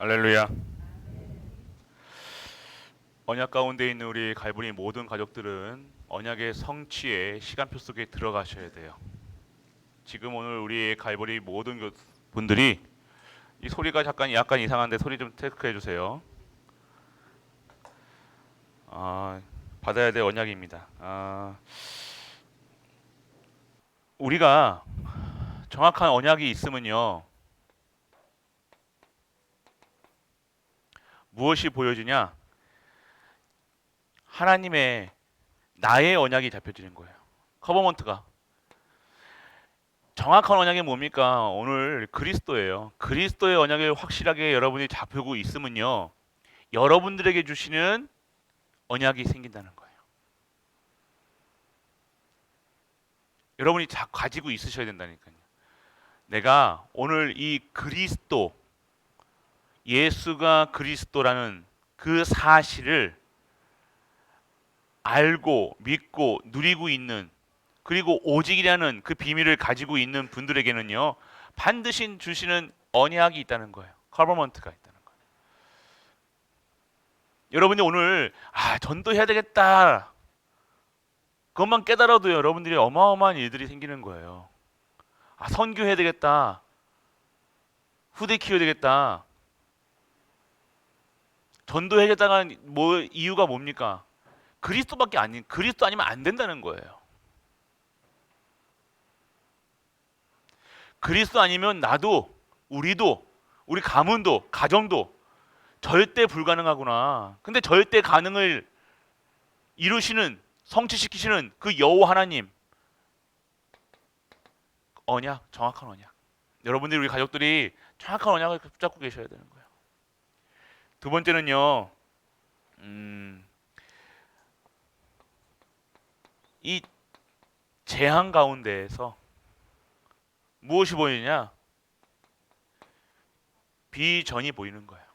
할렐루야. 언약 가운데 있는 우리 갈보리 모든 가족들은 언약의 성취의 시간표 속에 들어가셔야 돼요. 지금 오늘 우리 갈보리 모든 분들이 이 소리가 약간 이상한데 소리 좀 체크해 주세요. 받아야 될 언약입니다. 우리가 정확한 언약이 있으면요, 무엇이 보여지냐? 하나님의 나의 언약이 잡혀지는 거예요. 커버먼트가. 정확한 언약이 뭡니까? 오늘 그리스도예요. 그리스도의 언약을 확실하게 여러분이 잡히고 있으면요, 여러분들에게 주시는 언약이 생긴다는 거예요. 여러분이 가지고 있으셔야 된다니까요. 내가 오늘 이 그리스도, 예수가 그리스도라는 그 사실을 알고 믿고 누리고 있는, 그리고 오직이라는 그 비밀을 가지고 있는 분들에게는요, 반드시 주시는 언약이 있다는 거예요. 커버먼트가 있다는 거예요. 여러분이 오늘 전도해야 되겠다, 그것만 깨달아도 여러분들이 어마어마한 일들이 생기는 거예요. 선교해야 되겠다, 후대 키워야 되겠다, 전도해야겠다가 이유가 뭡니까? 그리스도 아니면 안 된다는 거예요. 그리스도 아니면 나도, 우리도, 우리 가문도, 가정도 절대 불가능하구나. 근데 절대 가능을 이루시는, 성취시키시는 그 여호와 하나님, 언약, 정확한 언약. 여러분들이, 우리 가족들이 정확한 언약을 붙잡고 계셔야 되는 거예요. 두 번째는요, 이 재앙 가운데에서 무엇이 보이느냐? 비전이 보이는 거예요.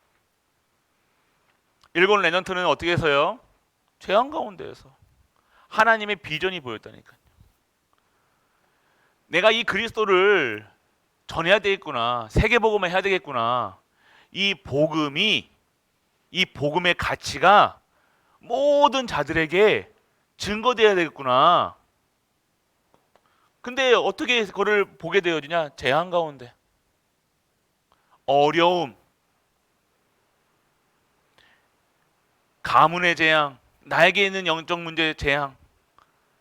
일본 레넌트는 어떻게 해서요? 재앙 가운데에서 하나님의 비전이 보였다니까요. 내가 이 그리스도를 전해야 되겠구나, 세계복음을 해야 되겠구나, 이 복음의 가치가 모든 자들에게 증거되어야 되겠구나. 근데 어떻게 그거를 보게 되어지냐? 재앙 가운데, 어려움, 가문의 재앙, 나에게 있는 영적 문제의 재앙,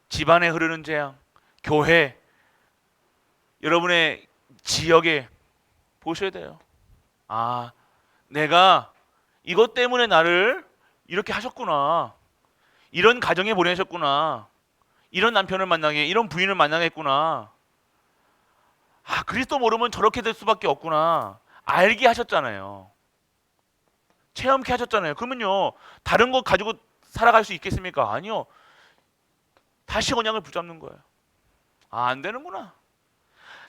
집안에 흐르는 재앙, 교회, 여러분의 지역에 보셔야 돼요. 내가 이것 때문에 나를 이렇게 하셨구나, 이런 가정에 보내셨구나, 이런 남편을 만나게, 이런 부인을 만나겠구나, 그리스도 모르면 저렇게 될 수밖에 없구나, 알게 하셨잖아요. 체험케 하셨잖아요. 그러면요, 다른 거 가지고 살아갈 수 있겠습니까? 아니요. 다시 언약을 붙잡는 거예요. 안 되는구나.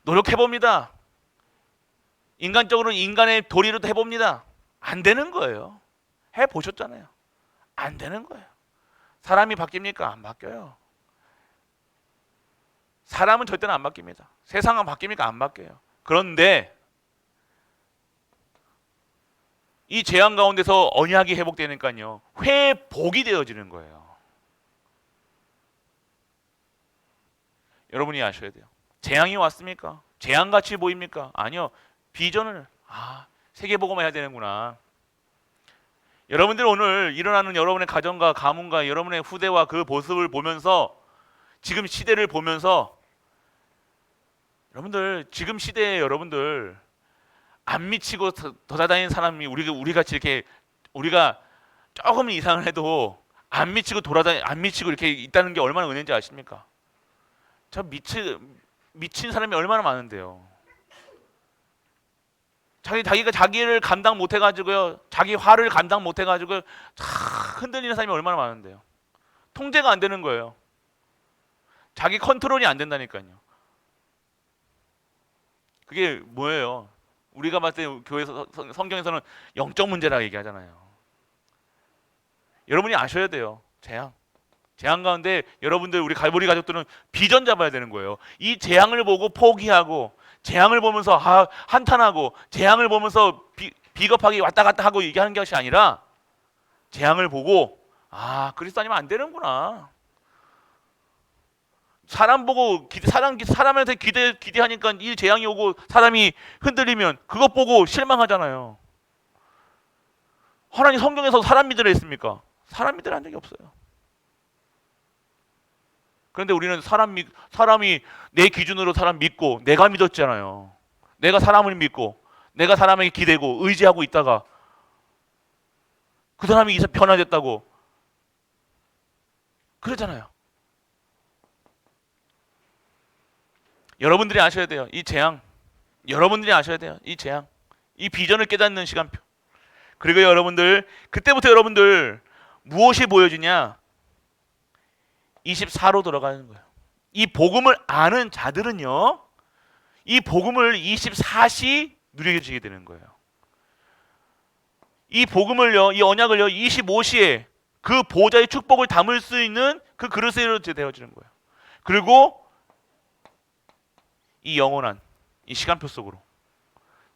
노력해봅니다. 인간적으로는 인간의 도리로 해봅니다. 안 되는 거예요. 해보셨잖아요. 안 되는 거예요. 사람이 바뀝니까? 안 바뀌어요. 사람은 절대는 안 바뀝니다. 세상은 바뀝니까? 안 바뀌어요. 그런데 이 재앙 가운데서 언약이 회복되니까요, 회복이 되어지는 거예요. 여러분이 아셔야 돼요. 재앙이 왔습니까? 재앙같이 보입니까? 아니요. 비전을, 세계복음을 해야 되는구나. 여러분들 오늘 일어나는 여러분의 가정과 가문과 여러분의 후대와 그 모습을 보면서, 지금 시대를 보면서, 여러분들 지금 시대에 여러분들 안 미치고 돌아다니는 사람이 우리 같이 이렇게, 우리가 조금 이상을 해도 안 미치고 이렇게 있다는 게 얼마나 은혜인지 아십니까? 미친 사람이 얼마나 많은데요. 자기가 자기를 감당 못 해가지고요, 자기 화를 감당 못 해가지고 흔들리는 사람이 얼마나 많은데요. 통제가 안 되는 거예요. 자기 컨트롤이 안 된다니까요. 그게 뭐예요? 우리가 봤을 때 교회에서, 성경에서는 영적 문제라고 얘기하잖아요. 여러분이 아셔야 돼요. 재앙 가운데 여러분들, 우리 갈보리 가족들은 비전 잡아야 되는 거예요. 이 재앙을 보고 포기하고, 재앙을 보면서 한탄하고, 재앙을 보면서 비겁하게 왔다 갔다 하고 얘기하는 것이 아니라 재앙을 보고 아 그리스도 아니면 안 되는구나. 사람 보고 사람한테 기대하니까 이 재앙이 오고 사람이 흔들리면 그것 보고 실망하잖아요. 하나님 성경에서 사람 믿으라 했습니까? 사람 믿으라 한 적이 없어요. 그런데 우리는 사람이 내 기준으로 사람 믿고 내가 믿었잖아요. 내가 사람을 믿고 내가 사람에게 기대고 의지하고 있다가 그 사람이 이제 변화됐다고 그러잖아요. 여러분들이 아셔야 돼요. 이 재앙. 여러분들이 아셔야 돼요. 이 재앙. 이 비전을 깨닫는 시간표. 그리고 여러분들 그때부터 여러분들 무엇이 보여지냐? 24로 들어가는 거예요. 이 복음을 아는 자들은요. 이 복음을 24시 누리게 되는 거예요. 이 복음을요. 이 언약을요. 25시에 그 보좌의 축복을 담을 수 있는 그 그릇으로 되어지는 거예요. 그리고 이 영원한 이 시간표 속으로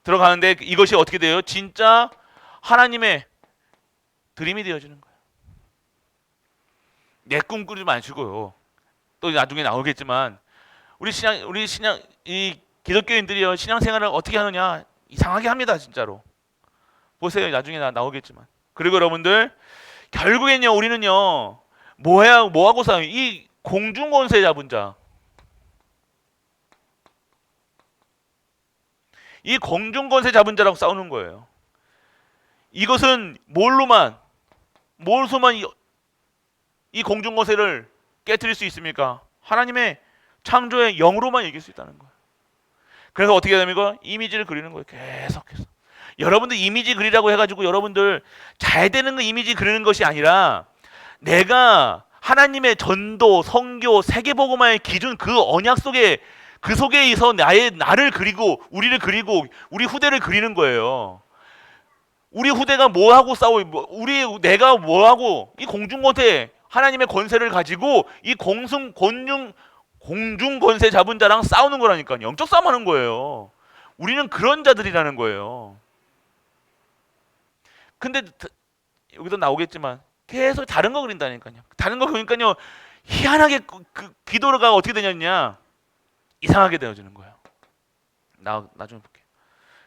들어가는데 이것이 어떻게 돼요? 진짜 하나님의 드림이 되어지는 거예요. 내 꿈 꾸지 마시고요. 또 나중에 나오겠지만 우리 신앙 이 기독교인들이요 신앙생활을 어떻게 하느냐 이상하게 합니다 진짜로. 보세요 나중에 나오겠지만. 그리고 여러분들 결국엔요 우리는요 뭐하고 싸워요? 이 공중권세 잡은 자. 이 공중권세 잡은 자라고 싸우는 거예요. 이것은 뭘로만 이 공중권세를 깨트릴 수 있습니까? 하나님의 창조의 영으로만 이길 수 있다는 거예요. 그래서 어떻게 됩니까? 이미지를 그리는 거예요. 계속해서. 여러분들 이미지 그리라고 해가지고 여러분들 잘 되는 거 이미지 그리는 것이 아니라 내가 하나님의 전도, 성교, 세계복음화의 기준 그 언약 속에 그 속에서 나를 그리고 우리를 그리고 우리 후대를 그리는 거예요. 우리 후대가 뭐하고 내가 뭐하고 이 공중권세 하나님의 권세를 가지고 이 공중권세 잡은 자랑 싸우는 거라니까요. 영적 싸움하는 거예요. 우리는 그런 자들이라는 거예요. 근데 여기도 나오겠지만 계속 다른 거 그린다니까요. 다른 거 그러니까요. 희한하게 그 기도가 어떻게 되냐냐 이상하게 되어지는 거예요. 나중에 볼게요.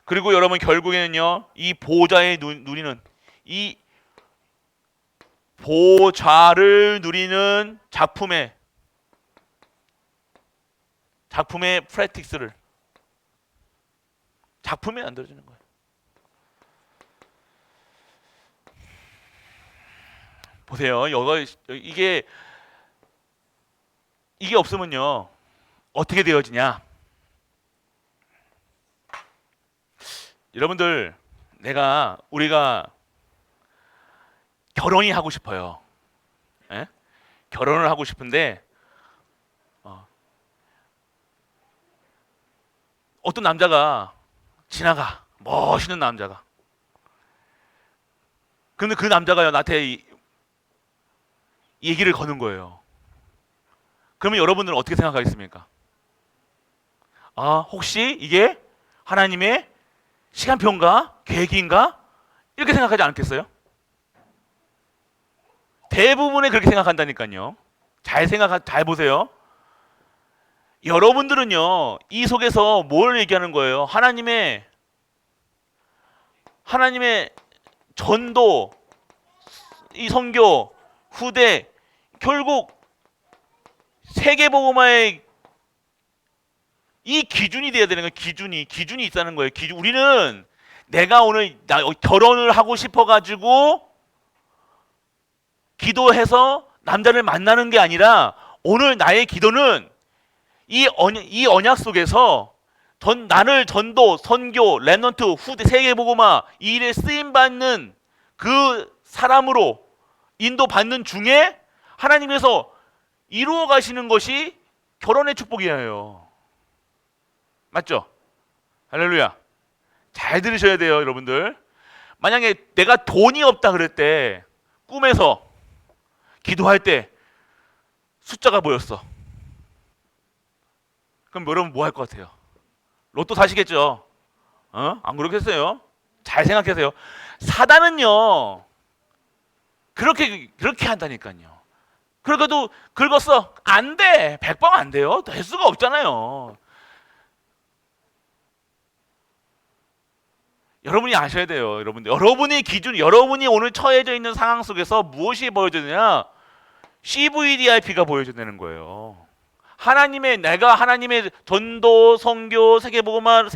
그리고 여러분 결국에는요 이 보좌에 누리는 이 보좌를 누리는 작품의 프랙티스를 작품에 만들어지는 거예요. 보세요. 이게 없으면요 어떻게 되어지냐? 여러분들 우리가 결혼이 하고 싶어요. 예? 결혼을 하고 싶은데 어떤 남자가 지나가 멋있는 남자가. 근데 그 남자가 나한테 이 얘기를 거는 거예요. 그러면 여러분들은 어떻게 생각하겠습니까? 아 혹시 이게 하나님의 시간표인가? 계획인가? 이렇게 생각하지 않겠어요? 대부분이 그렇게 생각한다니까요. 잘 보세요. 여러분들은요, 이 속에서 뭘 얘기하는 거예요? 하나님의 전도, 이 선교, 후대, 결국 세계복음화의 이 기준이 돼야 되는 거예요. 기준이 있다는 거예요. 우리는 내가 오늘 결혼을 하고 싶어가지고 기도해서 남자를 만나는 게 아니라 오늘 나의 기도는 이 언약 속에서 나를 전도, 선교, 렘넌트, 후대, 세계복음화 이 일에 쓰임받는 그 사람으로 인도받는 중에 하나님께서 이루어 가시는 것이 결혼의 축복이에요. 맞죠? 할렐루야. 잘 들으셔야 돼요, 여러분들. 만약에 내가 돈이 없다 그럴 때 꿈에서 기도할 때 숫자가 보였어. 그럼 여러분 뭐 할 것 같아요? 로또 사시겠죠? 안 그렇겠어요? 잘 생각하세요. 사단은요 그렇게 한다니까요. 그러고도 긁었어 안 돼. 100번 안 돼요. 될 수가 없잖아요. 여러분이 아셔야 돼요. 여러분들 여러분의 기준, 여러분이 오늘 처해져 있는 상황 속에서 무엇이 보여지느냐, CVDIP가 보여준다는 거예요. 내가 하나님의 전도, 선교, 세계복음화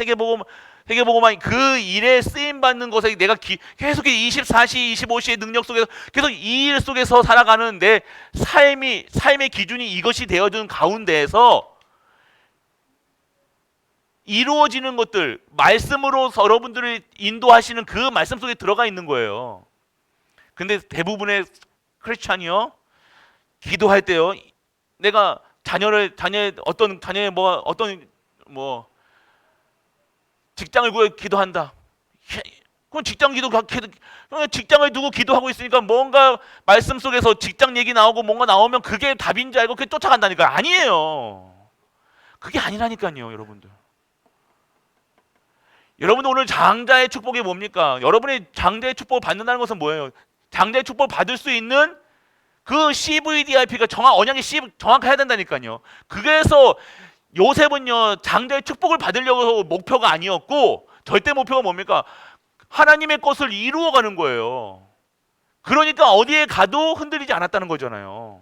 그 일에 쓰임 받는 것에 내가 계속 24시, 25시의 능력 속에서 계속 이 일 속에서 살아가는 내 삶의 기준이 이것이 되어준 가운데에서 이루어지는 것들, 말씀으로 여러분들을 인도하시는 그 말씀 속에 들어가 있는 거예요. 근데 대부분의 크리스찬이요, 기도할 때요, 내가 자녀의 직장을 구해 기도한다. 그럼 직장을 두고 기도하고 있으니까 뭔가 말씀 속에서 직장 얘기 나오고 뭔가 나오면 그게 답인 줄 알고 그게 쫓아간다니까. 아니에요. 그게 아니라니까요, 여러분들. 여러분들 오늘 장자의 축복이 뭡니까? 여러분이 장자의 축복을 받는다는 것은 뭐예요? 장자의 축복을 받을 수 있는 그 CVDIP가 언약이 정확해야 된다니까요. 그래서 요셉은요, 장자의 축복을 받으려고 목표가 아니었고, 절대 목표가 뭡니까? 하나님의 것을 이루어가는 거예요. 그러니까 어디에 가도 흔들리지 않았다는 거잖아요.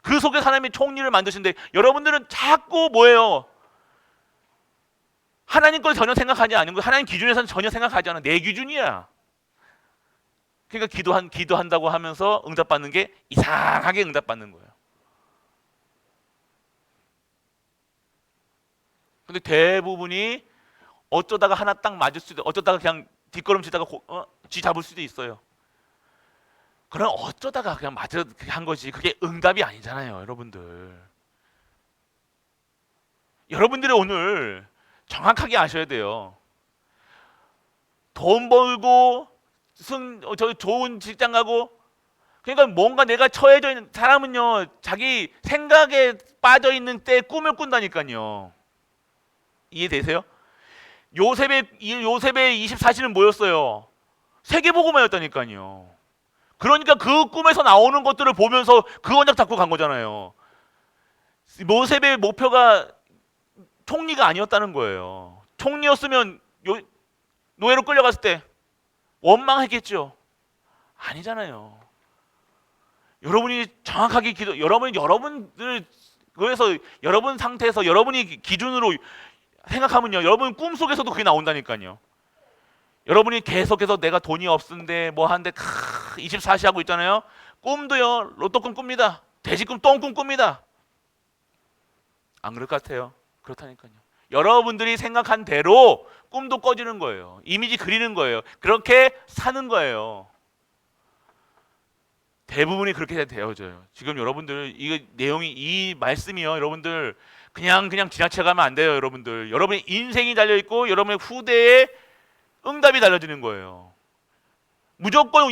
그 속에 하나님이 총리를 만드신데, 여러분들은 자꾸 뭐예요? 하나님 걸 전혀 생각하지 않는 거, 하나님 기준에서는 전혀 생각하지 않아. 내 기준이야. 그러니까 기도한다고 하면서 응답받는 게 이상하게 응답받는 거예요. 근데 대부분이 어쩌다가 하나 딱 맞을 수도, 어쩌다가 그냥 뒷걸음치다가 쥐 잡을 수도 있어요. 그럼 어쩌다가 그냥 한 거지. 그게 응답이 아니잖아요, 여러분들. 여러분들이 오늘 정확하게 아셔야 돼요. 돈 벌고 좋은 직장 가고, 그러니까 뭔가 내가 처해져 있는 사람은요, 자기 생각에 빠져 있는 때 꿈을 꾼다니까요. 이해되세요? 요셉의 24시는 뭐였어요? 세계복음화였다니까요. 그러니까 그 꿈에서 나오는 것들을 보면서 그 언약 잡고 간 거잖아요. 요셉의 목표가 총리가 아니었다는 거예요. 총리였으면 노예로 끌려갔을 때 원망했겠죠. 아니잖아요. 여러분이 정확하게 여러분들 그래서 여러분 상태에서 여러분이 기준으로 생각하면요, 여러분 꿈속에서도 그게 나온다니까요. 여러분이 계속해서 내가 돈이 없는데 뭐 하는데 24시 하고 있잖아요. 꿈도요, 로또꿈 꿉니다. 돼지꿈, 똥꿈 꿉니다. 안 그럴 것 같아요. 그렇다니까요. 여러분들이 생각한 대로 꿈도 꺼지는 거예요. 이미지 그리는 거예요. 그렇게 사는 거예요. 대부분이 그렇게 되어져요. 지금 여러분들 이 말씀이요, 여러분들 그냥 지나쳐 가면 안 돼요, 여러분들. 여러분의 인생이 달려 있고 여러분의 후대에 응답이 달려지는 거예요. 무조건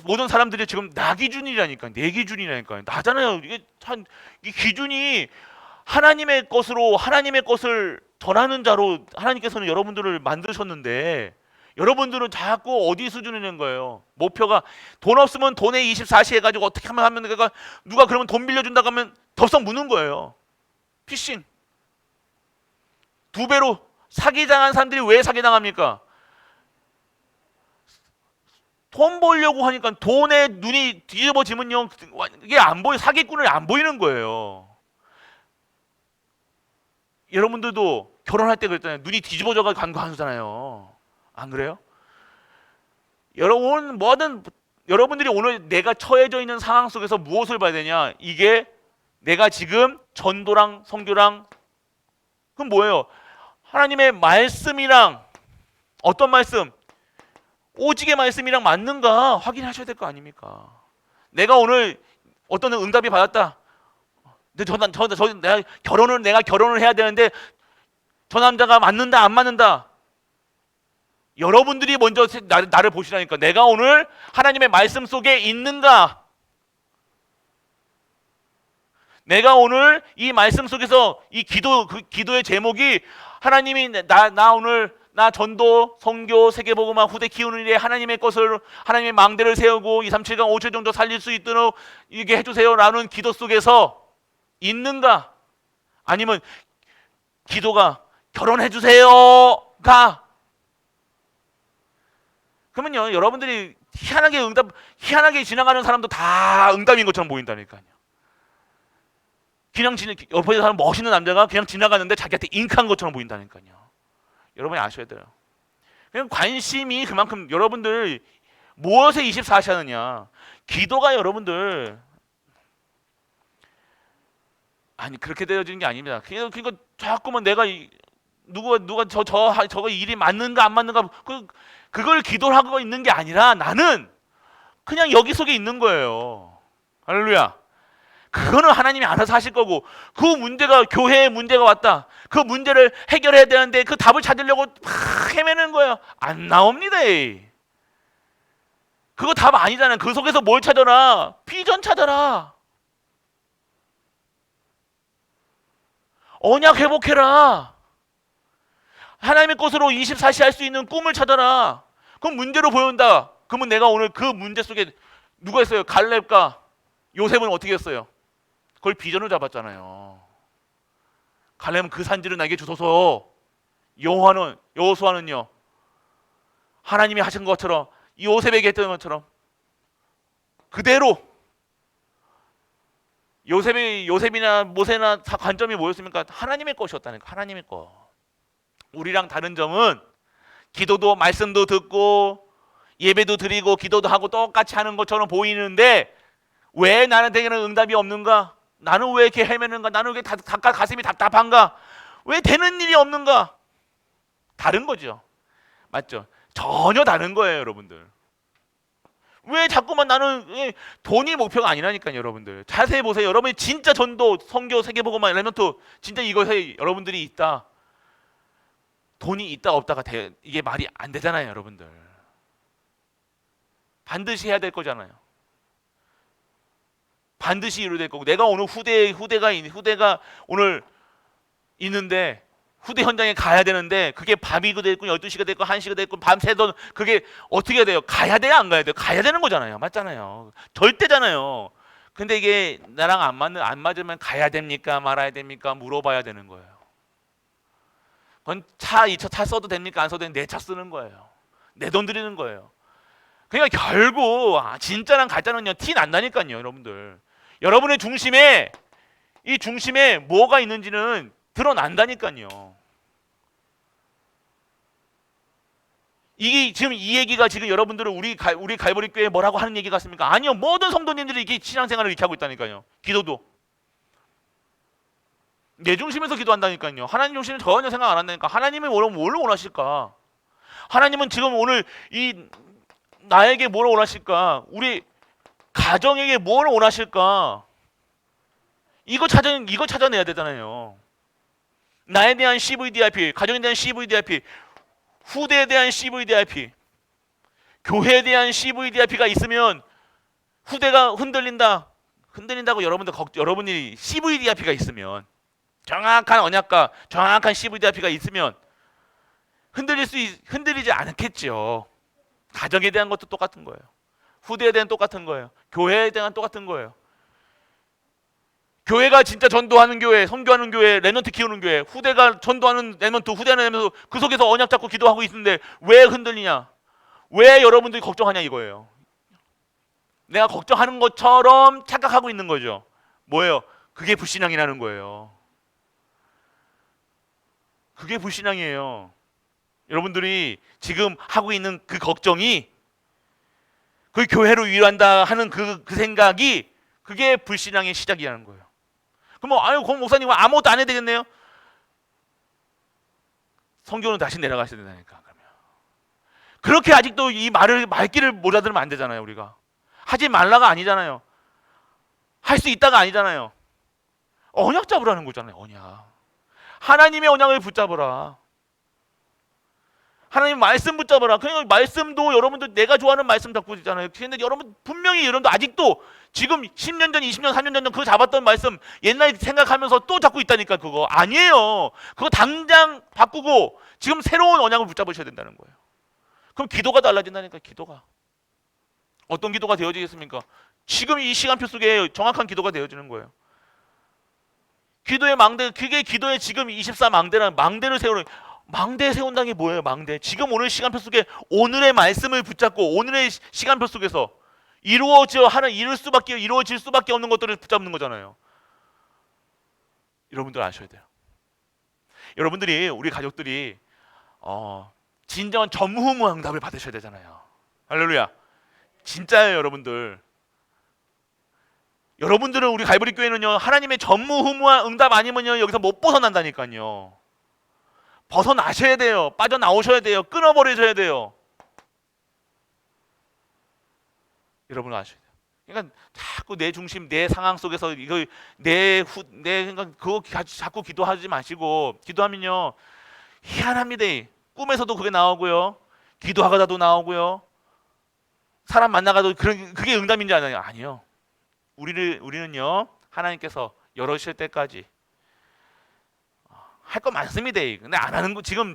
모든 사람들이 지금 나 기준이라니까, 내 기준이라니까. 나잖아요. 이 기준이 하나님의 것을 전하는 자로 하나님께서는 여러분들을 만드셨는데, 여러분들은 자꾸 어디 수준이 는 거예요. 목표가 돈 없으면 돈에 24시 해가지고 어떻게 하면 내가 누가 그러면 돈 빌려준다고 하면 덥석 무는 거예요. 피싱. 2배로 사기당한 사람들이 왜 사기당합니까? 돈 벌려고 하니까 돈에 눈이 뒤집어지면요, 이게 안 보여. 사기꾼을 안 보이는 거예요. 여러분들도 결혼할 때 그랬잖아요. 눈이 뒤집어져가지고 간거하잖아요. 안 그래요? 여러분들이 오늘 내가 처해져 있는 상황 속에서 무엇을 봐야 되냐? 이게 내가 지금 전도랑 선교랑, 그럼 뭐예요? 하나님의 말씀이랑, 어떤 말씀? 오직의 말씀이랑 맞는가 확인하셔야 될 거 아닙니까? 내가 오늘 어떤 응답이 받았다. 근데 내가 결혼을 해야 되는데 저 남자가 맞는다 안 맞는다. 여러분들이 먼저 나를 보시라니까. 내가 오늘 하나님의 말씀 속에 있는가? 내가 오늘 이 말씀 속에서 이 기도의 제목이 하나님이 나 나 전도, 선교, 세계복음화 후대 키우는 일에 하나님의 것을 하나님의 망대를 세우고 2, 3, 7강 5초 정도 살릴 수 있도록 이게 해주세요라는 기도 속에서 있는가? 아니면 기도가 결혼해주세요가 그러면요 여러분들이 희한하게 지나가는 사람도 다 응답인 것처럼 보인다니까요. 그냥 옆에 사람 멋있는 남자가 그냥 지나가는데 자기한테 잉크한 것처럼 보인다니까요. 여러분이 아셔야 돼요. 그냥 관심이 그만큼 여러분들 무엇에 24시 하느냐. 기도가 여러분들 아니 그렇게 되어지는 게 아닙니다. 그러니까 자꾸만 내가 누가 저거 일이 맞는가 안 맞는가 그걸 기도를 하고 있는 게 아니라 나는 그냥 여기 속에 있는 거예요. 할렐루야. 그거는 하나님이 알아서 하실 거고 그 문제가 교회에 문제가 왔다. 그 문제를 해결해야 되는데 그 답을 찾으려고 막 헤매는 거예요. 안 나옵니다. 그거 답 아니잖아요. 그 속에서 뭘 찾아라? 비전 찾아라. 언약 회복해라. 하나님의 것으로 24시 할 수 있는 꿈을 찾아라. 그럼 문제로 보인다. 그러면 내가 오늘 그 문제 속에 누가 있어요? 갈렙과 요셉은 어떻게 했어요? 그걸 비전을 잡았잖아요. 갈렙은 그 산지를 나에게 주소서. 여호수아는요. 하나님이 하신 것처럼 요셉에게 했던 것처럼 그대로 요셉이나 모세나 다 관점이 뭐였습니까? 하나님의 것이었다니까. 하나님의 것. 우리랑 다른 점은 기도도 말씀도 듣고 예배도 드리고 기도도 하고 똑같이 하는 것처럼 보이는데 왜 나는 되게는 응답이 없는가? 나는 왜 이렇게 헤매는가? 나는 왜 가슴이 답답한가? 왜 되는 일이 없는가? 다른 거죠. 맞죠? 전혀 다른 거예요, 여러분들. 왜 자꾸만 나는 돈이 목표가 아니라니까요, 여러분들. 자세히 보세요. 여러분이 진짜 전도, 선교, 세계복음화, 레멘트 진짜 이것에 여러분들이 있다. 돈이 있다 없다가 이게 말이 안 되잖아요, 여러분들. 반드시 해야 될 거잖아요. 반드시 이루어질 거고 내가 오늘 후대가 오늘 있는데 후대 현장에 가야 되는데 그게 밤이고 됐고 12시가 됐고 1시가 됐고 밤새도 그게 어떻게 해야 돼요? 가야 돼요? 안 가야 돼요? 가야 되는 거잖아요. 맞잖아요. 절대잖아요. 근데 이게 나랑 안 맞으면 가야 됩니까? 말아야 됩니까? 물어봐야 되는 거예요. 그건 이 차 써도 됩니까? 안 써도 됩니까? 내 차 쓰는 거예요. 내 돈 들이는 거예요. 그러니까 결국 진짜랑 가짜는요 티 난다니까요, 여러분들. 여러분의 중심에 뭐가 있는지는 드러난다니까요. 이게 지금 이 얘기가 지금 여러분들은 우리 갈보리 교회 뭐라고 하는 얘기 같습니까? 아니요, 모든 성도님들이 이게 신앙생활을 이렇게 하고 있다니까요. 기도도 내 중심에서 기도한다니까요. 하나님 중심은 전혀 생각 안 한다니까. 하나님이 뭘 원하실까? 하나님은 지금 오늘 나에게 뭘 원하실까? 우리 가정에게 뭘 원하실까? 이거 찾아내야 되잖아요. 나에 대한 CVDIP, 가정에 대한 CVDIP, 후대에 대한 CVDIP, 교회에 대한 CVDIP가 있으면 후대가 흔들린다고 여러분이 CVDIP가 있으면 정확한 언약과 정확한 CVDIP가 있으면 흔들리지 않겠죠. 가정에 대한 것도 똑같은 거예요. 후대에 대한 똑같은 거예요. 교회에 대한 똑같은 거예요. 교회가 진짜 전도하는 교회, 선교하는 교회, 렘넌트 키우는 교회, 후대가 전도하는 렘넌트, 후대하는 렘넌트 그 속에서 언약 잡고 기도하고 있는데 왜 흔들리냐? 왜 여러분들이 걱정하냐 이거예요. 내가 걱정하는 것처럼 착각하고 있는 거죠. 뭐예요? 그게 불신앙이라는 거예요. 그게 불신앙이에요. 여러분들이 지금 하고 있는 그 걱정이 그 교회로 위로한다 하는 그 생각이 그게 불신앙의 시작이라는 거예요. 그럼 그럼 목사님 아무것도 안 해야 되겠네요? 성경은 다시 내려가셔야 된다니까. 그러면 그렇게 아직도 이 말귀를 몰아들으면 안 되잖아요. 우리가 하지 말라가 아니잖아요. 할 수 있다가 아니잖아요. 언약 잡으라는 거잖아요. 언약. 하나님의 언약을 붙잡으라. 하나님 말씀 붙잡아라. 그러니까 말씀도 여러분들 내가 좋아하는 말씀 잡고 있잖아요. 근데 여러분 분명히 여러분도 아직도 지금 10년 전, 20년, 30년 전 그거 잡았던 말씀 옛날 생각하면서 또 잡고 있다니까. 그거 아니에요. 그거 당장 바꾸고 지금 새로운 언약을 붙잡으셔야 된다는 거예요. 그럼 기도가 달라진다니까. 기도가 어떤 기도가 되어지겠습니까? 지금 이 시간표 속에 정확한 기도가 되어지는 거예요. 기도의 망대, 그게 기도의 지금 24망대라는 망대를 세우는, 망대 세운다는 게 뭐예요? 망대. 지금 오늘 시간표 속에 오늘의 말씀을 붙잡고 오늘의 시간표 속에서 이루어질 수밖에 없는 것들을 붙잡는 거잖아요. 여러분들 아셔야 돼요. 여러분들이, 우리 가족들이 진정한 전무후무한 응답을 받으셔야 되잖아요. 할렐루야. 진짜예요, 여러분들. 여러분들은, 우리 갈보리 교회는요, 하나님의 전무후무한 응답 아니면요 여기서 못 벗어난다니까요. 벗어나셔야 돼요. 빠져나오셔야 돼요. 끊어버리셔야 돼요. 여러분 아셔야 돼요. 그러니까 자꾸 내 중심, 내 상황 속에서 이거 그러니까 그거 자꾸 기도하지 마시고, 기도하면요 희한합니다. 꿈에서도 그게 나오고요, 기도하다가도 나오고요, 사람 만나가도 그게 응답인지 아니에요. 우리는요 하나님께서 열어주실 때까지 할 거 많습니다. 근데 안 하는 거 지금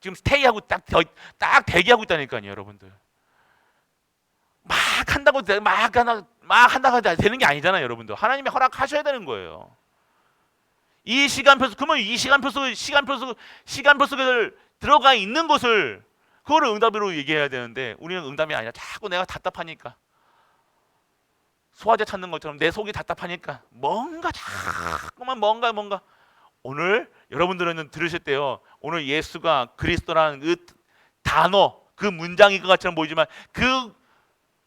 스테이하고 딱 대기하고 있다니까요, 여러분들. 막 한다고 되는 게 아니잖아요, 여러분들. 하나님이 허락하셔야 되는 거예요. 이 시간표, 그러면 이 시간표 속에 들어가 있는 것을, 그거를 응답으로 얘기해야 되는데, 우리는 응답이 아니라 자꾸 내가 답답하니까, 소화제 찾는 것처럼 내 속이 답답하니까 자꾸만 뭔가. 오늘 여러분들은 들으실 때요, 오늘 예수가 그리스도라는 그 단어, 그 문장인 것 같처럼 보이지만 그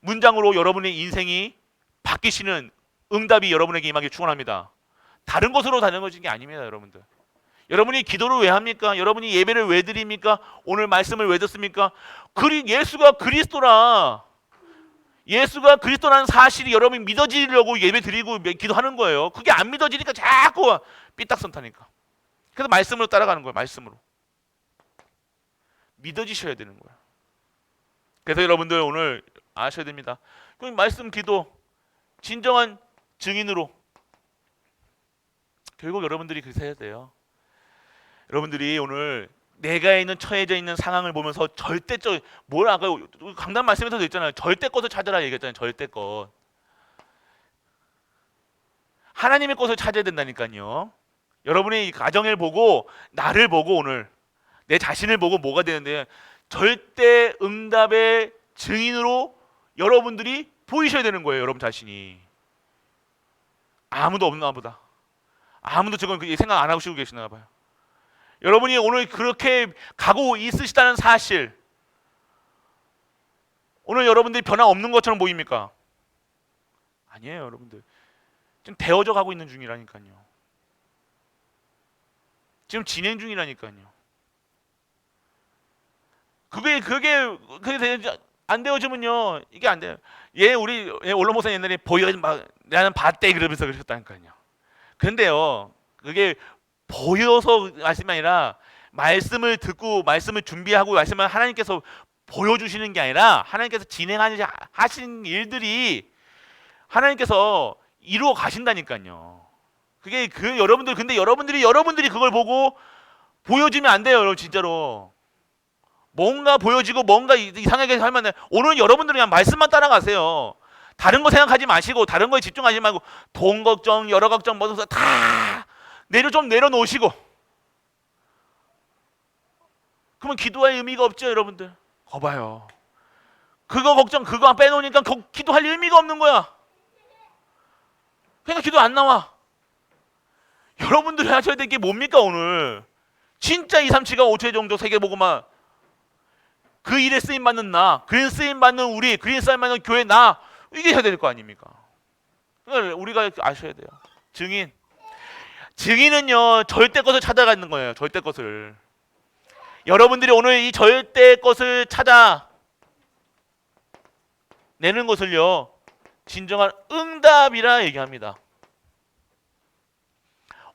문장으로 여러분의 인생이 바뀌시는 응답이 여러분에게 임하기 축원합니다. 다른 것으로 다른 것인 게 아닙니다, 여러분들. 여러분이 기도를 왜 합니까? 여러분이 예배를 왜 드립니까? 오늘 말씀을 왜 듣습니까? 예수가 그리스도라는 사실이 여러분이 믿어지려고 예배 드리고 기도하는 거예요. 그게 안 믿어지니까 자꾸 삐딱선타니까. 그래서 말씀으로 따라가는 거예요. 말씀으로 믿어지셔야 되는 거예요. 그래서 여러분들 오늘 아셔야 됩니다. 그럼 말씀, 기도, 진정한 증인으로 결국 여러분들이 그렇게 해야 돼요. 여러분들이 오늘 내가 처해져 있는 상황을 보면서 절대적, 아까 강단 말씀에서도 있잖아요. 절대 것을 찾아라 얘기했잖아요. 절대 것. 하나님의 것을 찾아야 된다니까요. 여러분이 이 가정을 보고, 나를 보고, 오늘 내 자신을 보고 뭐가 되는데, 절대 응답의 증인으로 여러분들이 보이셔야 되는 거예요. 여러분 자신이. 아무도 없나 보다. 아무도 지금 생각 안 하고 계시나 봐요. 여러분이 오늘 그렇게 가고 있으시다는 사실, 오늘 여러분들이 변화 없는 것처럼 보입니까? 아니에요, 여러분들. 지금 되어져 가고 있는 중이라니까요. 지금 진행 중이라니까요. 그게 안 되어지면요, 이게 안 돼요. 우리 원로목사 옛날에 나는 봤대 그러면서 그러셨다니까요. 근데요, 그게 보여서 말씀이 아니라, 말씀을 듣고 말씀을 준비하고 말씀을 하나님께서 보여주시는 게 아니라, 하나님께서 하신 일들이 하나님께서 이루어 가신다니까요. 그게 근데 여러분들이 그걸 보고 보여지면 안 돼요, 여러분. 진짜로 뭔가 보여지고 뭔가 이상하게 살면, 오늘 여러분들은 그냥 말씀만 따라가세요. 다른 거 생각하지 마시고, 다른 거에 집중하지 말고, 돈 걱정, 여러 걱정, 뭐든 다 내려놓으시고. 그러면 기도할 의미가 없죠, 여러분들. 거봐요. 그거 걱정, 그거 빼놓으니까 기도할 의미가 없는 거야. 그러니까 기도 안 나와. 여러분들이 하셔야 될 게 뭡니까, 오늘? 진짜 2, 3, 7가 5체 정도 세계보고만 그 일에 쓰임받는 나, 그린 쓰임받는 우리, 그린 쓰임받는 교회 나, 이게 해야 될 거 아닙니까? 그러니까 우리가 아셔야 돼요. 증인은요, 절대 것을 찾아가는 거예요. 절대 것을. 여러분들이 오늘 이 절대 것을 찾아 내는 것을요, 진정한 응답이라 얘기합니다.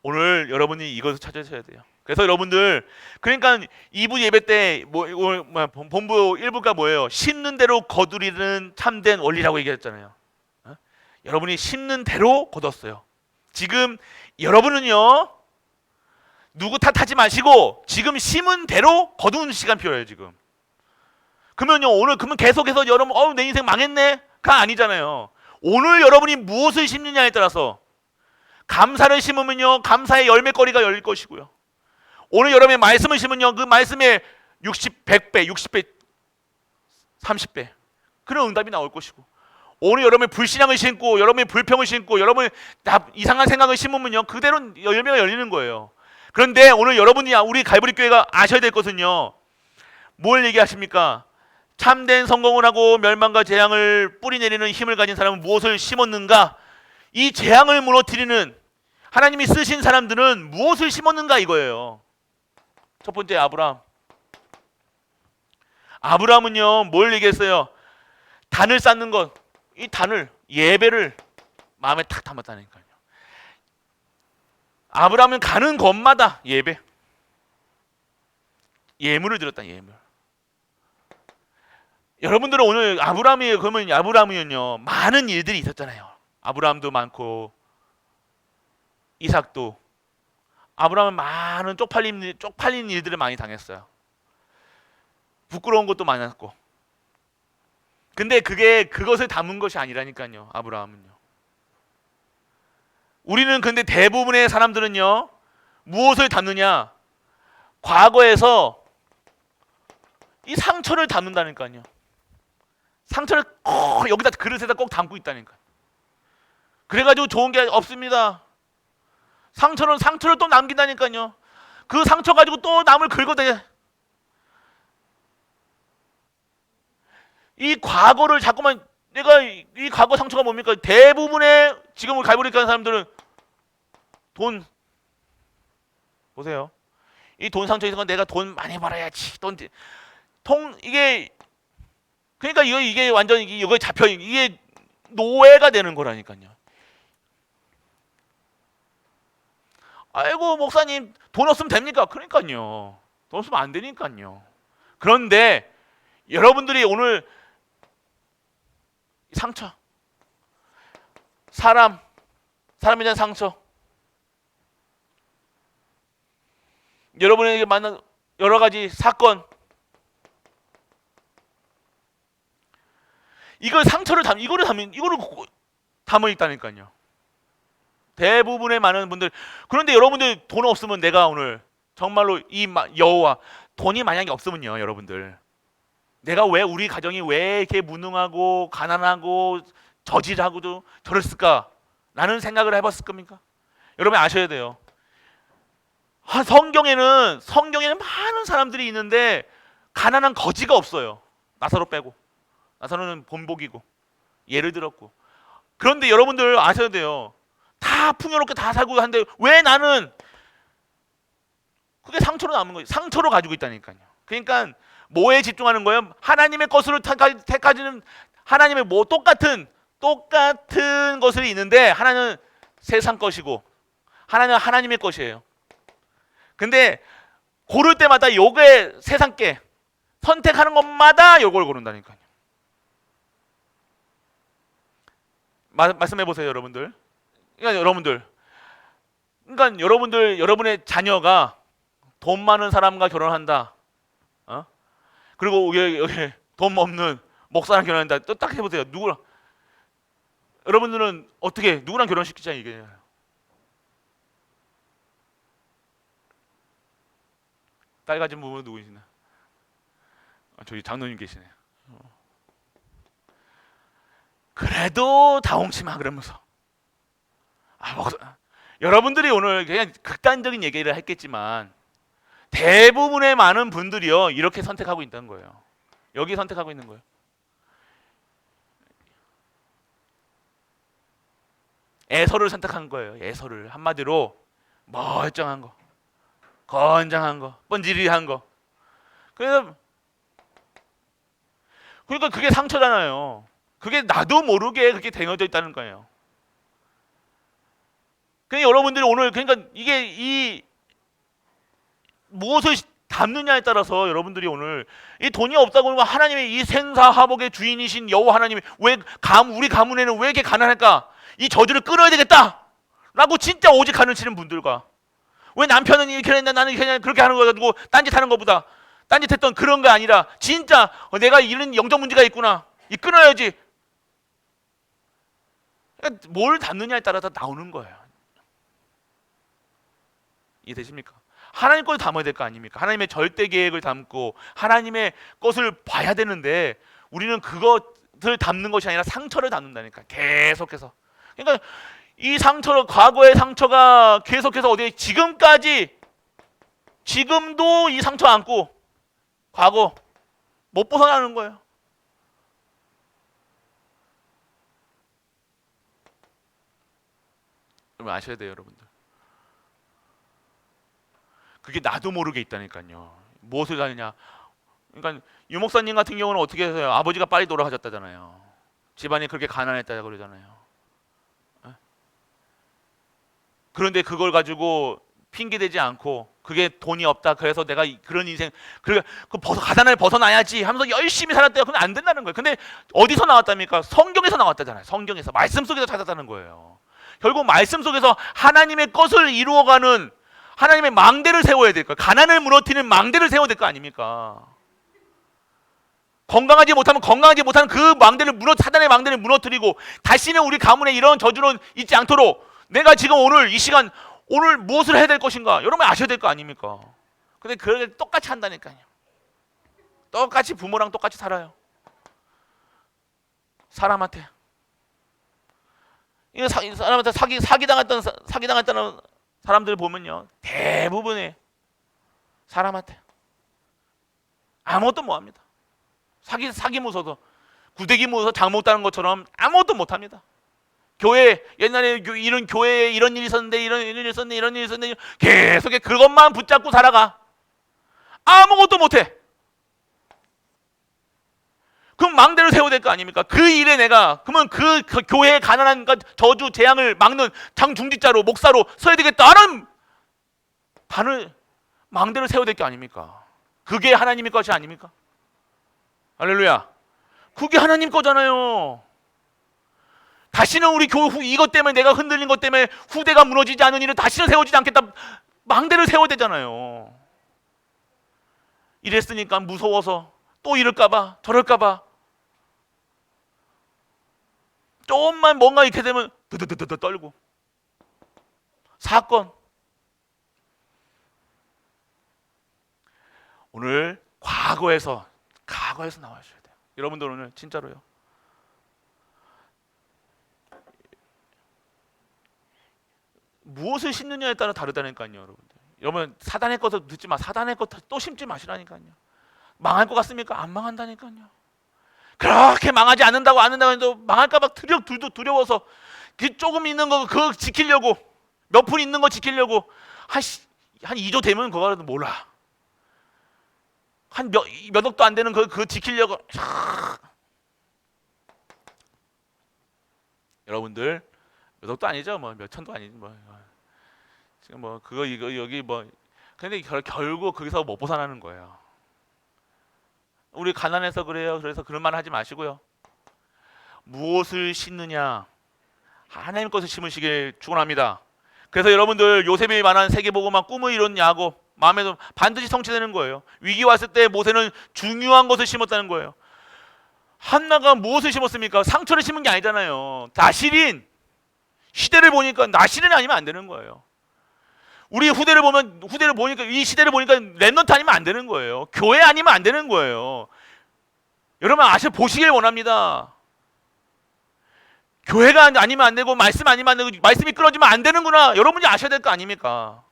오늘 여러분이 이것을 찾으셔야 돼요. 그래서 여러분들, 그러니까 2부 예배 때 본부 1부가 뭐예요? 심는 대로 거두리는 참된 원리라고 얘기했잖아요. 어? 여러분이 심는 대로 거뒀어요. 지금 여러분은요, 누구 탓하지 마시고 지금 심은 대로 거두는 시간 필요해요. 지금. 그러면요, 오늘 그러면 계속해서 여러분 내 인생 망했네가 아니잖아요. 오늘 여러분이 무엇을 심느냐에 따라서, 감사를 심으면요, 감사의 열매거리가 열릴 것이고요. 오늘 여러분의 말씀을 심으면요, 그 말씀에 60, 100배, 60배, 30배 그런 응답이 나올 것이고, 오늘 여러분의 불신앙을 심고 여러분의 불평을 심고 여러분의 이상한 생각을 심으면요, 그대로 열매가 열리는 거예요. 그런데 오늘 여러분이, 우리 갈보리 교회가 아셔야 될 것은요, 뭘 얘기하십니까? 참된 성공을 하고 멸망과 재앙을 뿌리내리는 힘을 가진 사람은 무엇을 심었는가? 이 재앙을 무너뜨리는 하나님이 쓰신 사람들은 무엇을 심었는가, 이거예요. 첫 번째, 아브라함은요, 뭘 얘기했어요? 단을 쌓는 것, 이 단을, 예배를 마음에 탁 담았다니까요. 아브라함은 가는 곳마다 예물을 드렸다. 예물. 여러분들은 오늘 아브라함이요, 많은 일들이 있었잖아요. 아브라함도 많고 이삭도. 아브라함은 많은 쪽팔린 일들을 많이 당했어요. 부끄러운 것도 많았고. 근데 그것을 담은 것이 아니라니까요. 아브라함은요. 우리는 근데 대부분의 사람들은요, 무엇을 담느냐? 과거에서 이 상처를 담는다니까요. 상처를 꼭 여기다, 그릇에다 꼭 담고 있다니까요. 그래가지고 좋은 게 없습니다. 상처를 또 남긴다니까요. 그 상처 가지고 또 남을 긁어대요. 이 과거를 자꾸만, 내가 이 과거 상처가 뭡니까? 대부분의 지금 우리 갈보리 가는 사람들은 돈, 보세요. 이 돈 상처 있는 건 내가 돈 많이 벌어야지. 이게, 그러니까 이게 완전 이거 잡혀, 이게 노예가 되는 거라니까요. 아이고, 목사님 돈 없으면 됩니까? 그러니까요. 돈 없으면 안 되니까요. 그런데 여러분들이 오늘 상처, 사람에 대한 상처, 여러분에게 만난 여러 가지 사건, 이거를 담아 있다니까요. 대부분의 많은 분들. 그런데 여러분들 돈 없으면, 내가 오늘 정말로 이 여호와, 돈이 만약에 없으면요, 여러분들, 내가 왜, 우리 가정이 왜 이렇게 무능하고 가난하고 저질하고도 저랬을까? 라는 생각을 해봤을 겁니까? 여러분 아셔야 돼요. 성경에는 많은 사람들이 있는데 가난한 거지가 없어요. 나사로 빼고. 나사로는 본복이고 예를 들었고. 그런데 여러분들 아셔야 돼요. 다 풍요롭게 다 살고 한데 왜 나는, 그게 상처로 남은 거예요. 상처로 가지고 있다니까요. 그러니까 뭐에 집중하는 거예요? 하나님의 것으로 택하지는, 하나님의 똑같은 것이 있는데, 하나는 세상 것이고 하나는 하나님의 것이에요. 근데 고를 때마다 요게 세상께 선택하는 것마다 요걸 고른다니까요. 말씀해 보세요, 여러분들. 그러니까 여러분의 자녀가 돈 많은 사람과 결혼한다. 그리고 여기 돈 없는 목사랑 결혼한다. 또 딱 해보세요. 여러분들은 어떻게, 누구랑 결혼시키자 이게? 딸 가진 부부는 누구시나? 저기 장로님 계시네요. 그래도 다홍치마 그러면서. 여러분들이 오늘 그냥 극단적인 얘기를 했겠지만 대부분의 많은 분들이요, 이렇게 선택하고 있다는 거예요. 여기 선택하고 있는 거예요. 애서를 선택한 거예요. 애서를. 한마디로 멀쩡한 거, 건장한 거, 번지르한 거. 그러니까 그게 상처잖아요. 그게 나도 모르게 그렇게 댕겨져 있다는 거예요. 그러니까 여러분들이 오늘, 그러니까 이게 무엇을 담느냐에 따라서 여러분들이 오늘 이 돈이 없다고 하면 하나님의 이 생사화복의 주인이신 여호와 하나님이 왜 우리 가문에는 왜 이렇게 가난할까? 이 저주를 끊어야 되겠다라고 진짜 오직 가르치는 분들과 왜 남편은 이렇게 했는데 나는 그냥 그렇게 하는 거 가지고 딴짓하는 것보다 딴짓했던 그런 거 아니라 진짜 내가 이런 영적 문제가 있구나 이 끊어야지. 그러니까 뭘 담느냐에 따라서 나오는 거예요. 이해되십니까? 하나님 것을 담아야 될 거 아닙니까? 하나님의 절대 계획을 담고 하나님의 것을 봐야 되는데 우리는 그것을 담는 것이 아니라 상처를 담는다니까. 계속해서. 그러니까 이 상처를 과거의 상처가 계속해서 어디에 지금까지 지금도 이 상처 안고 과거 못 벗어나는 거예요. 여러분 아셔야 돼요, 여러분들. 그게 나도 모르게 있다니까요. 무엇을 하느냐? 그러니까 유 목사님 같은 경우는 어떻게 해서요? 아버지가 빨리 돌아가셨다잖아요. 집안이 그렇게 가난했다고 그러잖아요. 그런데 그걸 가지고 핑계대지 않고 그게 돈이 없다. 그래서 내가 그런 인생 가난을 벗어나야지 하면서 열심히 살았대요. 그건 안 된다는 거예요. 근데 어디서 나왔답니까? 성경에서 나왔다잖아요. 성경에서 말씀 속에서 찾았다는 거예요. 결국 말씀 속에서 하나님의 것을 이루어가는 하나님의 망대를 세워야 될 거예요. 가난을 무너뜨리는 망대를 세워야 될 거 아닙니까? 건강하지 못하면 건강하지 못하는 그 망대를 사단의 망대를 무너뜨리고 다시는 우리 가문에 이런 저주는 있지 않도록 내가 지금 오늘 이 시간 오늘 무엇을 해야 될 것인가? 여러분 아셔야 될 거 아닙니까? 근데 그걸 똑같이 한다니까요. 똑같이 부모랑 똑같이 살아요. 사람한테. 이거 사람한테 사기당했다는 사람들 보면요. 대부분의 사람한테 아무것도 못 합니다. 사기 무서워서 구데기 무서워서 장 못 따는 것처럼 아무것도 못 합니다. 교회 옛날에 이런 교회에 이런 일이 있었는데 이런 일이 있었는데 계속 그것만 붙잡고 살아가. 아무것도 못 해. 그럼 망대를 세워야 될 거 아닙니까? 그 일에 내가 그러면 그 교회의 가난한 저주 재앙을 막는 장중직자로 목사로 서야 되겠다는 망대를 세워야 될 게 아닙니까? 그게 하나님의 것이 아닙니까? 할렐루야. 그게 하나님 거잖아요. 다시는 우리 이것 때문에 내가 흔들린 것 때문에 후대가 무너지지 않은 일은 다시는 세워지지 않겠다. 망대를 세워야 되잖아요. 이랬으니까 무서워서 또 이럴까봐 저럴까봐 조금만 뭔가 이렇게 되면 드드드드 떨고 사건. 오늘 과거에서 나와주셔야 돼요. 여러분들 오늘 진짜로요. 무엇을 심느냐에 따라 다르다니까요, 여러분들. 여러분 사단의 것을 듣지 마. 사단의 것 또 심지 마시라니까요. 망할 것 같습니까? 안 망한다니까요. 그렇게 망하지 않는다고 해도 망할까봐 두려워서 그 조금 있는 거 그거 지키려고 몇 푼 있는 거 지키려고 한 2조 되면 그거라도 몰라. 한 몇 억도 안 되는 그거 지키려고. 여러분들 몇 억도 아니죠. 뭐 몇 천도 아니지 뭐. 지금 뭐 그거 이거 여기 뭐 근데 결국 거기서 못 벗어나는 거예요. 우리 가난해서 그래요. 그래서 그런 말 하지 마시고요. 무엇을 심느냐 하나님 것을 심으시길 축원합니다. 그래서 여러분들 요셉이 말한 세계보고만 꿈을 이룬 야곱 마음에도 반드시 성취되는 거예요. 위기 왔을 때 모세는 중요한 것을 심었다는 거예요. 한나가 무엇을 심었습니까? 상처를 심은 게 아니잖아요. 나실인 시대를 보니까 나실인 아니면 안 되는 거예요. 우리 후대를 보니까 이 시대를 보니까 랩넌트 아니면 안 되는 거예요. 교회 아니면 안 되는 거예요. 여러분 보시길 원합니다. 교회가 아니면 안 되고 말씀 아니면 안 되고 말씀이 끊어지면 안 되는구나. 여러분이 아셔야 될 거 아닙니까?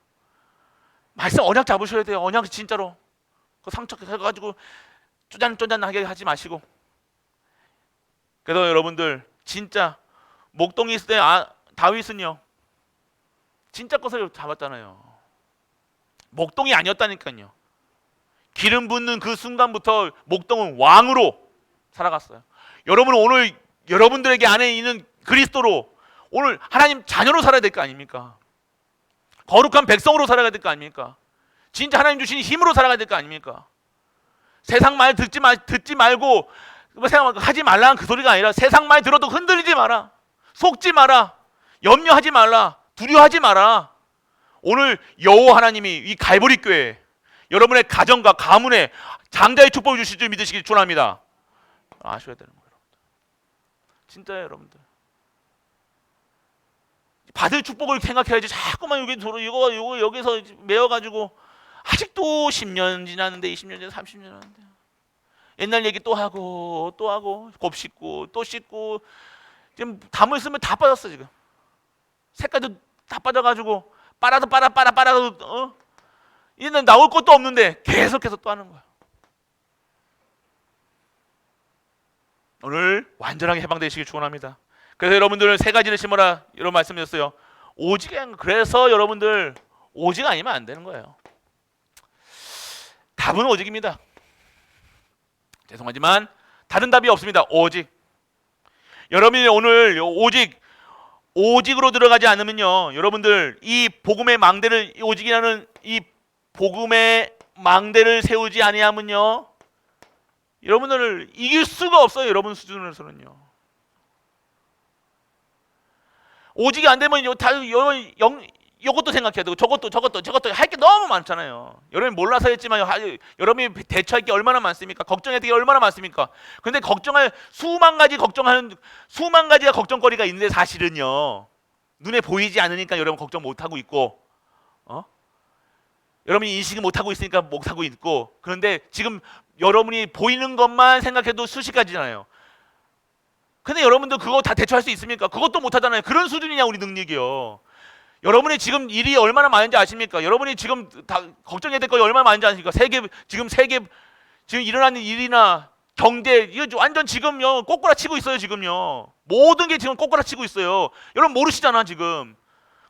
말씀 언약 잡으셔야 돼요. 언약 진짜로. 그 상처 해가지고 쪼잔쪼잔하게 하지 마시고. 그래서 여러분들 진짜 목동이 있을 때 다윗은요. 진짜 것을 잡았잖아요. 목동이 아니었다니까요. 기름 붓는 그 순간부터 목동은 왕으로 살아갔어요. 여러분 오늘 여러분들에게 안에 있는 그리스도로 오늘 하나님 자녀로 살아야 될 거 아닙니까? 거룩한 백성으로 살아야 될 거 아닙니까? 진짜 하나님 주신 힘으로 살아가야 될 거 아닙니까? 세상 말 듣지 말고 하지 말라는 그 소리가 아니라 세상 말 들어도 흔들리지 마라. 속지 마라. 염려하지 말라. 두려워하지 마라. 오늘 여호와 하나님이 이 갈보리 교회 여러분의 가정과 가문에 장자의 축복을 주실 줄 믿으시길 축원합니다. 아셔야 되는 거예요. 진짜요, 여러분들. 받을 축복을 생각해야지 자꾸만 이거 여기서 메어가지고 아직도 10년 지났는데 20년 지났는데 30년 지났는데 옛날 얘기 또 하고 곱 씻고 또 씻고 지금 담을 쓰면 다 빠졌어. 지금 색깔도 다 빠져가지고 빨아도 이제는 나올 것도 없는데 계속해서 또 하는 거야. 오늘 완전하게 해방되시길 축원합니다. 그래서 여러분들 세 가지를 심어라 이런 말씀드렸어요. 오직, 그래서 여러분들 오직 아니면 안 되는 거예요. 답은 오직입니다. 죄송하지만 다른 답이 없습니다. 오직. 여러분이 오늘 오직으로 들어가지 않으면요, 여러분들 이 복음의 망대를, 오직이라는 이 복음의 망대를 세우지 아니하면요, 여러분들을 이길 수가 없어요. 여러분 수준에서는요. 오직이 안 되면 이것도 생각해야 되고 저것도 할 게 너무 많잖아요. 여러분이 몰라서 했지만 여러분이 대처할 게 얼마나 많습니까? 걱정해야 될 게 얼마나 많습니까? 근데 걱정할 수만 가지가 걱정거리가 있는데 사실은요, 눈에 보이지 않으니까 여러분 걱정 못 하고 있고, 여러분이 인식을 못 하고 있으니까 못 하고 있고, 그런데 지금 여러분이 보이는 것만 생각해도 수십 가지잖아요. 근데 여러분들 그거 다 대처할 수 있습니까? 그것도 못 하잖아요. 그런 수준이냐 우리 능력이요. 여러분이 지금 일이 얼마나 많은지 아십니까? 여러분이 지금 다 걱정해야 될 거 얼마나 많은지 아십니까? 세계 지금 일어나는 일이나 경제, 이거 완전 지금요 꼬꾸라치고 있어요. 지금요 모든 게 지금 꼬꾸라치고 있어요. 여러분 모르시잖아. 지금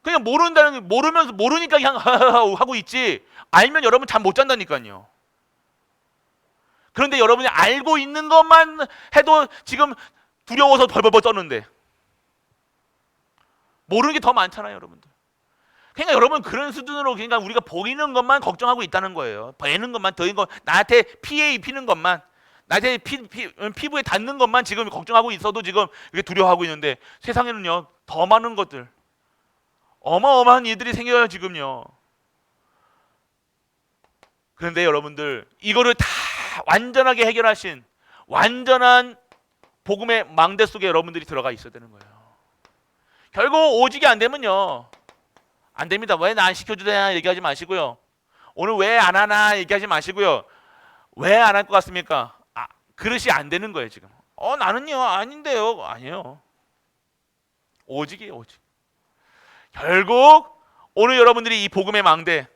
그냥 모르니까 그냥 하고 있지, 알면 여러분 잠 못 잔다니까요. 그런데 여러분이 알고 있는 것만 해도 지금 두려워서 벌벌벌 떠는데 모르는 게 더 많잖아요, 여러분들. 그러니까 여러분 그런 수준으로, 그러니까 우리가 보이는 것만 걱정하고 있다는 거예요. 보이는 것만, 나한테 피해 입히는 것만, 나한테 피부에 닿는 것만 지금 걱정하고 있어도 지금 이게 두려워하고 있는데, 세상에는요 더 많은 것들, 어마어마한 일들이 생겨요 지금요. 그런데 여러분들 이거를 다 완전하게 해결하신 완전한 복음의 망대 속에 여러분들이 들어가 있어야 되는 거예요. 결국 오직이 안 되면요 안 됩니다. 왜 나 안 시켜주냐 얘기하지 마시고요. 오늘 왜 안 하나 얘기하지 마시고요. 왜 안 할 것 같습니까? 그릇이 안 되는 거예요 지금. 나는요 아닌데요. 아니에요. 오직이에요, 오직. 결국 오늘 여러분들이 이 복음의 망대,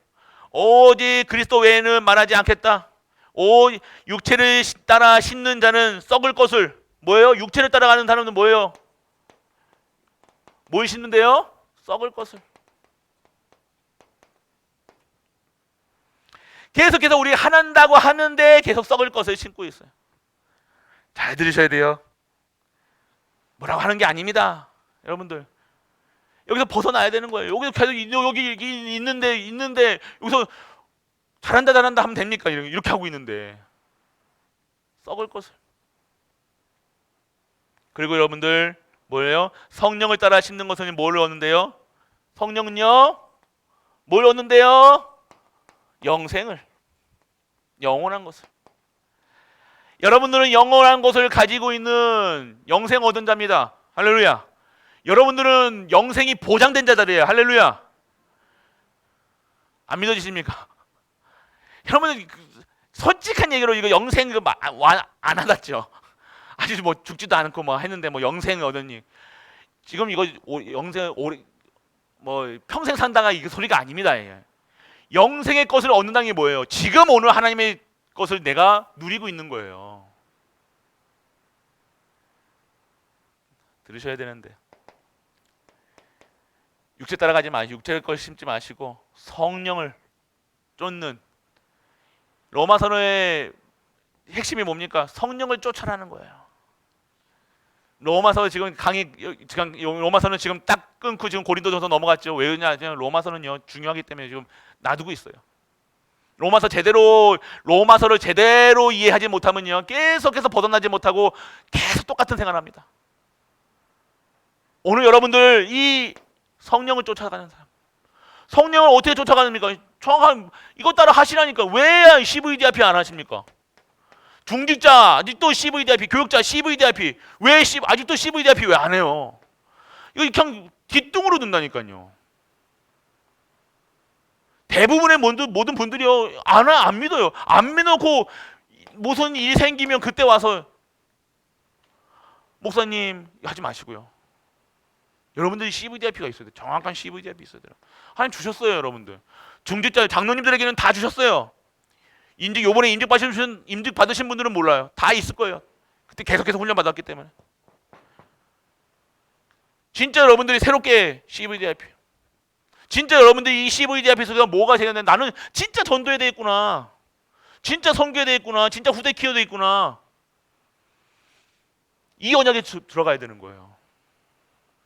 오직 그리스도 외에는 말하지 않겠다. 육체를 따라 신는 자는 썩을 것을, 뭐예요? 육체를 따라가는 사람은 뭐예요? 뭘 신는데요? 썩을 것을. 계속해서 우리 한다고 하는데 계속 썩을 것을 신고 있어요. 잘 들으셔야 돼요. 뭐라고 하는 게 아닙니다, 여러분들. 여기서 벗어나야 되는 거예요. 여기서 계속 여기 있는데 여기서 잘한다 하면 됩니까? 이렇게 하고 있는데 썩을 것을. 그리고 여러분들 뭐예요? 성령을 따라 신는 것은 뭘 얻는데요? 성령은요 뭘 얻는데요? 영생을, 영원한 것을. 여러분들은 영원한 것을 가지고 있는 영생 얻은 자입니다. 할렐루야. 여러분들은 영생이 보장된 자들이에요. 할렐루야. 안 믿어지십니까? 여러분들 솔직한 얘기로 이거 영생 안 하겠죠. 아직 뭐 죽지도 않고 뭐 했는데 뭐 영생 얻으니 지금 이거 영생 뭐 평생 산다가 이 소리가 아닙니다. 영생의 것을 얻는다는 게 뭐예요? 지금 오늘 하나님의 것을 내가 누리고 있는 거예요. 들으셔야 되는데 육체 따라가지 마시고, 육체의 걸 심지 마시고 성령을 쫓는, 로마서의 핵심이 뭡니까? 성령을 쫓아라는 거예요. 로마서 지금 로마서는 지금 딱 끊고 지금 고린도전서 넘어갔죠. 왜냐? 로마서는요 중요하기 때문에 지금 놔두고 있어요. 로마서를 제대로 이해하지 못하면요, 계속해서 벗어나지 못하고 계속 똑같은 생활합니다. 오늘 여러분들 이 성령을 쫓아가는 사람, 성령을 어떻게 쫓아가십니까? 정확한 이것 따라 하시라니까. 왜 CVDIP 안 하십니까? 중직자 아직도 CVDIP, 교육자 CVDIP, 왜 아직도 CVDIP 왜 안 해요? 이거 그냥 뒷등으로 둔다니까요. 대부분의 모든 분들이요, 안 믿어요. 안 믿어놓고 무슨 일이 생기면 그때 와서 목사님 하지 마시고요. 여러분들이 CVDIP가 있어야 돼요. 정확한 CVDIP 있어야 돼요. 하나님 주셨어요, 여러분들. 중직자 장로님들에게는 다 주셨어요. 요번에 임직 받으신 분들은 몰라요. 다 있을 거예요. 그때 계속해서 훈련 받았기 때문에. 진짜 여러분들이 새롭게 CVDIP. 진짜 여러분들이 이 CVDIP 속에서 뭐가 생겼는데, 나는 진짜 전도해야 되겠구나. 진짜 선교해야 되겠구나. 진짜 후대 키워야 되겠구나. 이 언약에 들어가야 되는 거예요.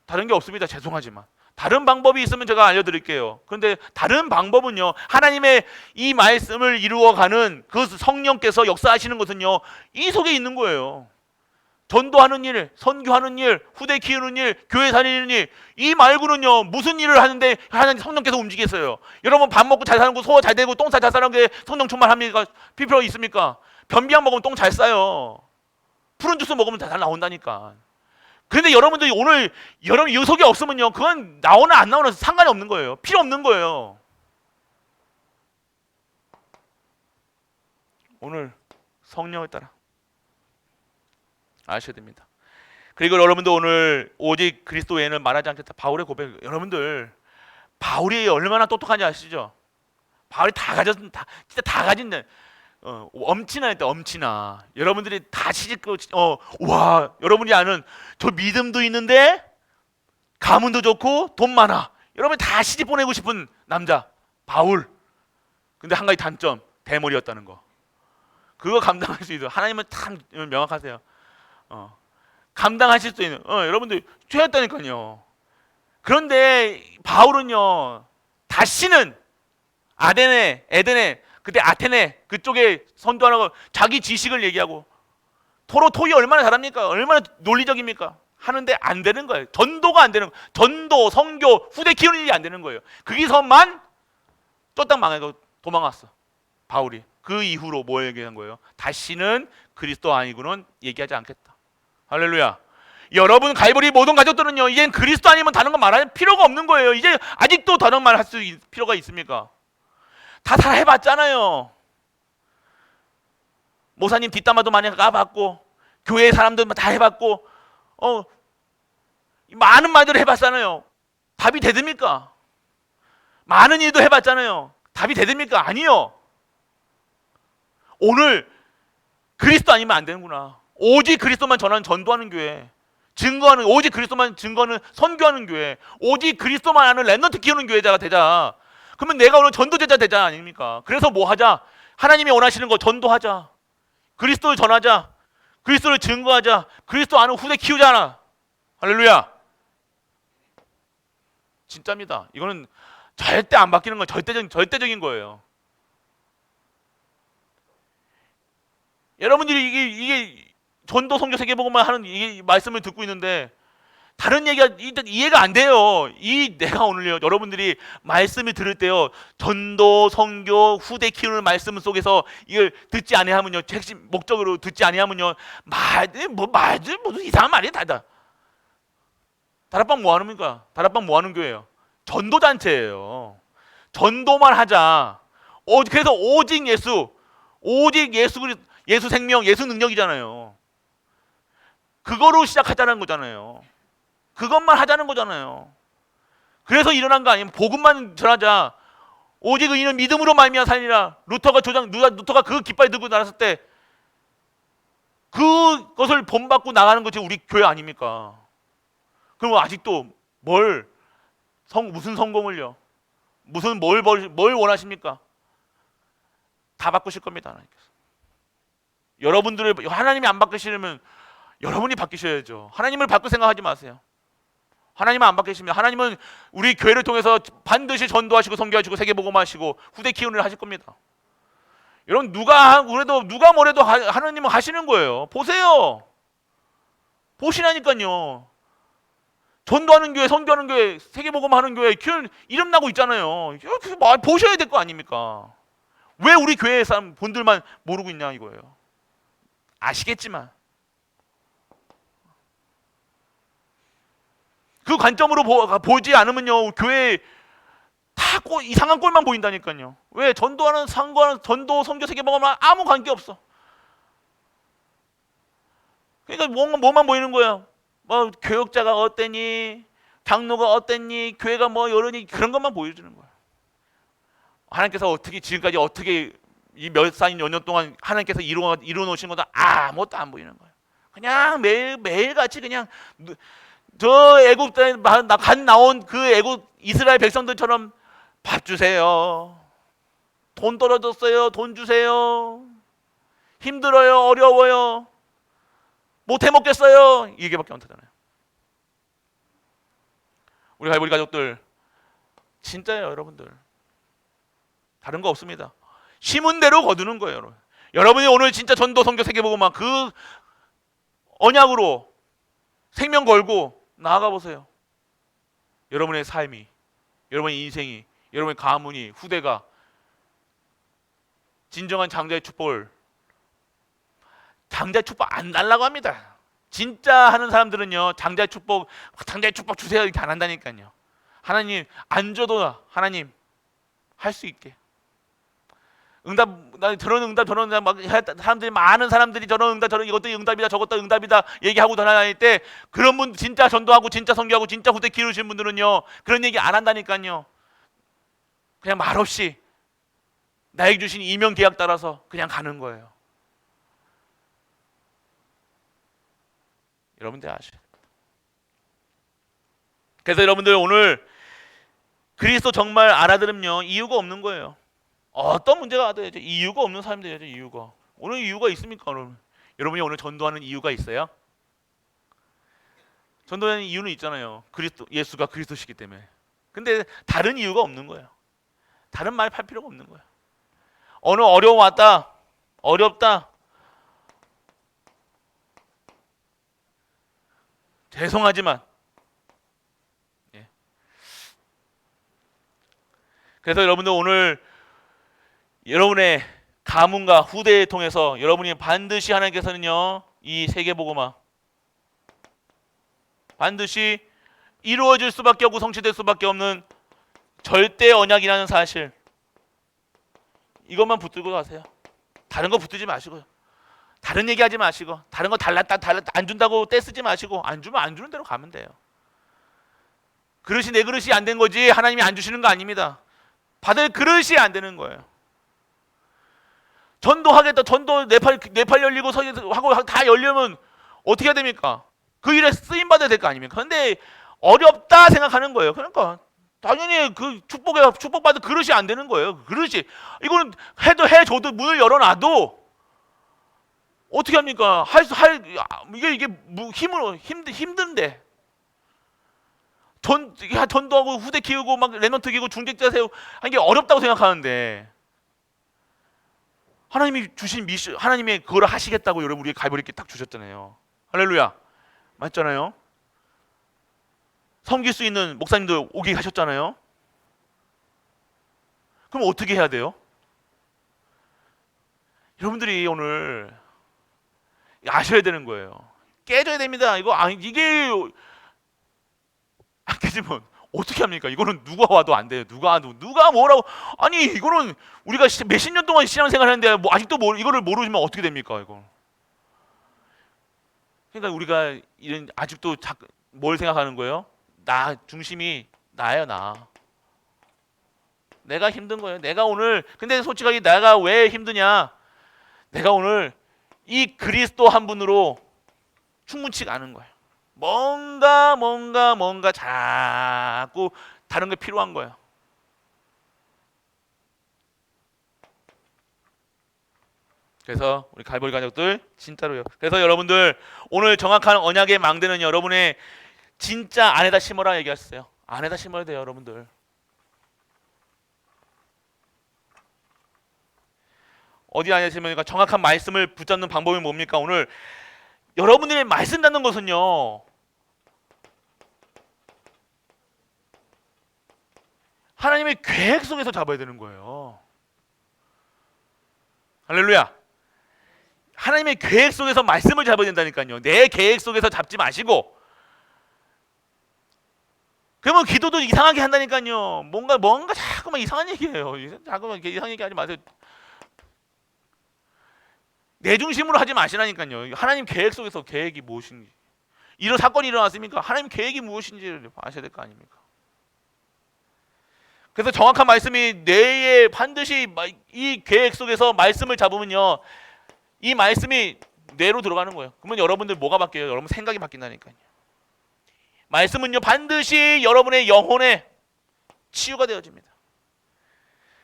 다른 게 없습니다. 죄송하지만. 다른 방법이 있으면 제가 알려드릴게요. 그런데 다른 방법은요, 하나님의 이 말씀을 이루어가는 그 성령께서 역사하시는 것은요, 이 속에 있는 거예요. 전도하는 일, 선교하는 일, 후대 키우는 일, 교회 다니는 일, 이 말고는요, 무슨 일을 하는데 하나님 성령께서 움직이겠어요. 여러분 밥 먹고 잘 사는 거, 소화 잘 되고 똥 잘 사는 게 성령 충만합니까? 필요 있습니까? 변비약 먹으면 똥 잘 싸요. 푸른 주스 먹으면 다 나온다니까. 근데 여러분들이 오늘 여러분 이 속에 없으면요, 그건 나오나 안 나오나 상관이 없는 거예요. 필요 없는 거예요. 오늘 성령을 따라 아셔야 됩니다. 그리고 여러분들 오늘 오직 그리스도 외에는 말하지 않겠다. 바울의 고백. 여러분들 바울이 얼마나 똑똑한지 아시죠? 바울이 진짜 다 가진 엄친아 했다. 엄친아. 여러분들이 다 시집고 와, 여러분이 아는 저 믿음도 있는데 가문도 좋고 돈 많아. 여러분 다 시집 보내고 싶은 남자 바울. 근데 한 가지 단점, 대머리였다는 거. 그거 감당할 수 있어요. 하나님은 참 명확하세요. 감당하실 수 있는 여러분들 죄였다니까요. 그런데 바울은요, 다시는 에덴에 그때 아테네 그쪽에 선도하라고 자기 지식을 얘기하고 토이 얼마나 잘합니까? 얼마나 논리적입니까? 하는데 안 되는 거예요. 전도가 안 되는 거예요. 전도, 성교, 후대 키우는 일이 안 되는 거예요. 거기서만 쫄딱 망하고 도망갔어, 바울이. 그 이후로 뭐 얘기한 거예요? 다시는 그리스도 아니고는 얘기하지 않겠다. 할렐루야. 여러분 갈보리 모든 가족들은요, 이젠 그리스도 아니면 다른 거 말할 필요가 없는 거예요. 이제 아직도 다른 말 할 수 필요가 있습니까? 다 해봤잖아요. 목사님 뒷담화도 많이 까봤고, 교회 사람들 다 해봤고, 많은 말들을 해봤잖아요. 답이 되듭니까? 많은 일도 해봤잖아요. 답이 되듭니까? 아니요. 오늘 그리스도 아니면 안 되는구나. 오직 그리스도만 전도하는 교회, 오직 그리스도만 증거하는 선교하는 교회, 오직 그리스도만 아는 랩넌트 키우는 교회자가 되자. 그러면 내가 오늘 전도제자 되자 아닙니까? 그래서 뭐 하자? 하나님이 원하시는 거 전도하자. 그리스도를 전하자. 그리스도를 증거하자. 그리스도 아는 후대 키우자. 할렐루야. 진짜입니다. 이거는 절대 안 바뀌는 건 절대적인 거예요. 여러분들이 이게 전도 성교 세계복음만 하는 이 말씀을 듣고 있는데 다른 얘기가 일단 이해가 안 돼요. 내가 오늘요, 여러분들이 말씀을 들을 때요, 전도 성교 후대 키우는 말씀 속에서 이걸 듣지 아니하면요, 핵심 목적으로 듣지 아니하면요, 무슨 이상한 말이야 다. 다락방 뭐 하는입니까? 다락방 뭐 하는 교회예요? 전도 단체예요. 전도만 하자. 그래서 오직 예수 생명, 예수 능력이잖아요. 그거로 시작하자는 거잖아요. 그것만 하자는 거잖아요. 그래서 일어난 거 아니에요. 복음만 전하자. 오직 의인은 믿음으로 말미암아 살리라. 루터가 그 깃발 들고 나섰을 때 그것을 본받고 나가는 것이 우리 교회 아닙니까? 그럼 아직도 무슨 성공을요? 뭘 원하십니까? 다 바꾸실 겁니다, 하나님께서. 여러분들을 하나님이 안 바꾸시려면 여러분이 바뀌셔야죠. 하나님을 바꿀 생각하지 마세요. 하나님은 안 바뀌십니다. 하나님은 우리 교회를 통해서 반드시 전도하시고 선교하시고 세계복음하시고 후대 키우는 일 하실 겁니다. 여러분 그래도 누가 뭐래도 하나님은 하시는 거예요. 보세요. 보시라니까요. 전도하는 교회, 선교하는 교회, 세계복음하는 교회 이름 나고 있잖아요. 보셔야 될 거 아닙니까? 왜 우리 교회 사람 분들만 모르고 있냐 이거예요. 아시겠지만 그 관점으로 보지 않으면요, 교회 다 이상한 꼴만 보인다니까요. 왜? 전도하는 상관은 전도, 선교, 세계복음은 아무 관계 없어. 그러니까 뭐만 보이는 거야. 뭐 교역자가 어땠니, 장로가 어땠니, 교회가 뭐 여론이 그런 것만 보여주는 거야. 하나님께서 어떻게 지금까지 어떻게 이 몇 살 몇 년 동안 하나님께서 이루어 놓으신 것도 아무것도 안 보이는 거야. 그냥 매일 같이 그냥 저 애굽 땅에 나온 그 애굽 이스라엘 백성들처럼 밥 주세요. 돈 떨어졌어요. 돈 주세요. 힘들어요. 어려워요. 못 해 먹겠어요. 이게밖에 안 되잖아요. 우리 갈보리 가족들 진짜예요, 여러분들. 다른 거 없습니다. 심은 대로 거두는 거예요, 여러분. 여러분이 오늘 진짜 전도, 선교, 세계복음만 그 언약으로 생명 걸고 나아가 보세요. 여러분의 삶이, 여러분의 인생이, 여러분의 가문이, 후대가 진정한 장자의 축복을, 장자의 축복 안 달라고 합니다. 진짜 하는 사람들은요, 장자의 축복 주세요 이렇게 안 한다니까요. 하나님 안 줘도 하나님 할 수 있게. 저런 응답 막 사람들이 많은 사람들이 저런 응답 저런 이것도 응답이다 저것도 응답이다 얘기하고 돌아다닐 때 그런 분 진짜 전도하고 진짜 선교하고 진짜 후대 키우신 분들은요 그런 얘기 안 한다니까요. 그냥 말없이 나에게 주신 이명 계약 따라서 그냥 가는 거예요. 여러분들 아시죠? 그래서 여러분들 오늘 그리스도 정말 알아들으면요 이유가 없는 거예요. 어떤 문제가 와도 이유가 없는 사람들이죠. 이유가 오늘 이유가 있습니까? 여러분이 오늘 전도하는 이유가 있어요? 전도하는 이유는 있잖아요. 예수가 그리스도시기 때문에. 근데 다른 이유가 없는 거예요. 다른 말 할 필요가 없는 거예요. 어느 어려움 왔다, 어렵다, 죄송하지만 그래서 여러분들 오늘 여러분의 가문과 후대에 통해서 여러분이 반드시 하나님께서는요 이 세계복음화 반드시 이루어질 수밖에 없고 성취될 수밖에 없는 절대 언약이라는 사실 이것만 붙들고 가세요. 다른 거 붙들지 마시고요. 다른 얘기하지 마시고 다른 거 달랐다 안 준다고 떼쓰지 마시고 안 주면 안 주는 대로 가면 돼요. 그릇이 내 그릇이 안 된 거지 하나님이 안 주시는 거 아닙니다. 받을 그릇이 안 되는 거예요. 전도하겠다. 전도 네팔 열리고 하고 다 열려면 어떻게 해야 됩니까? 그 일에 쓰임 받아야 될 거 아닙니까? 근데 어렵다 생각하는 거예요. 그러니까 당연히 그 축복받을 그릇이 안 되는 거예요. 그릇이 이거는 해줘도 문을 열어놔도 어떻게 합니까? 이게 힘든데 전도하고 후대 키우고 막 랩런트 키우고 중직자 세우고 하는 게 어렵다고 생각하는데 하나님이 주신 미션, 하나님의 그걸 하시겠다고 여러분 우리에게 갈보리 이렇게 딱 주셨잖아요. 할렐루야, 맞잖아요. 섬길 수 있는 목사님들 오게 하셨잖아요. 그럼 어떻게 해야 돼요? 여러분들이 오늘 아셔야 되는 거예요. 깨져야 됩니다. 이게 안 깨지면 어떻게 합니까? 이거는 누가 와도 안 돼요. 누가 뭐라고 아니 이거는 우리가 몇십 년 동안 신앙생활 했는데 뭐 아직도 이거를 모르시면 어떻게 됩니까? 이거. 그러니까 우리가 아직도 뭘 생각하는 거예요? 나 중심이 나예요, 나. 내가 힘든 거예요. 내가 오늘 근데 솔직하게 내가 왜 힘드냐? 내가 오늘 이 그리스도 한 분으로 충분치가 않은 거예요. 뭔가 자꾸 다른 게 필요한 거예요. 그래서 우리 갈보리 가족들 진짜로요. 그래서 여러분들 오늘 정확한 언약의 망대는 여러분의 진짜 안에다 심어라 얘기했어요. 안에다 심어야 돼요, 여러분들. 어디 아니십니까? 정확한 말씀을 붙잡는 방법이 뭡니까? 오늘 여러분들이 말씀 잡는 것은요, 하나님의 계획 속에서 잡아야 되는 거예요. 할렐루야. 하나님의 계획 속에서 말씀을 잡아야 된다니까요. 내 계획 속에서 잡지 마시고. 그러면 기도도 이상하게 한다니까요. 뭔가 자꾸만 이상한 얘기예요. 자꾸만 이상한 얘기 하지 마세요. 내 중심으로 하지 마시라니까요. 하나님 계획 속에서 계획이 무엇인지, 이런 사건이 일어났습니까? 하나님 계획이 무엇인지를 아셔야 될 거 아닙니까? 그래서 정확한 말씀이 뇌에 반드시 이 계획 속에서 말씀을 잡으면요, 이 말씀이 뇌로 들어가는 거예요. 그러면 여러분들 뭐가 바뀌어요? 여러분 생각이 바뀐다니까요. 말씀은요 반드시 여러분의 영혼에 치유가 되어집니다.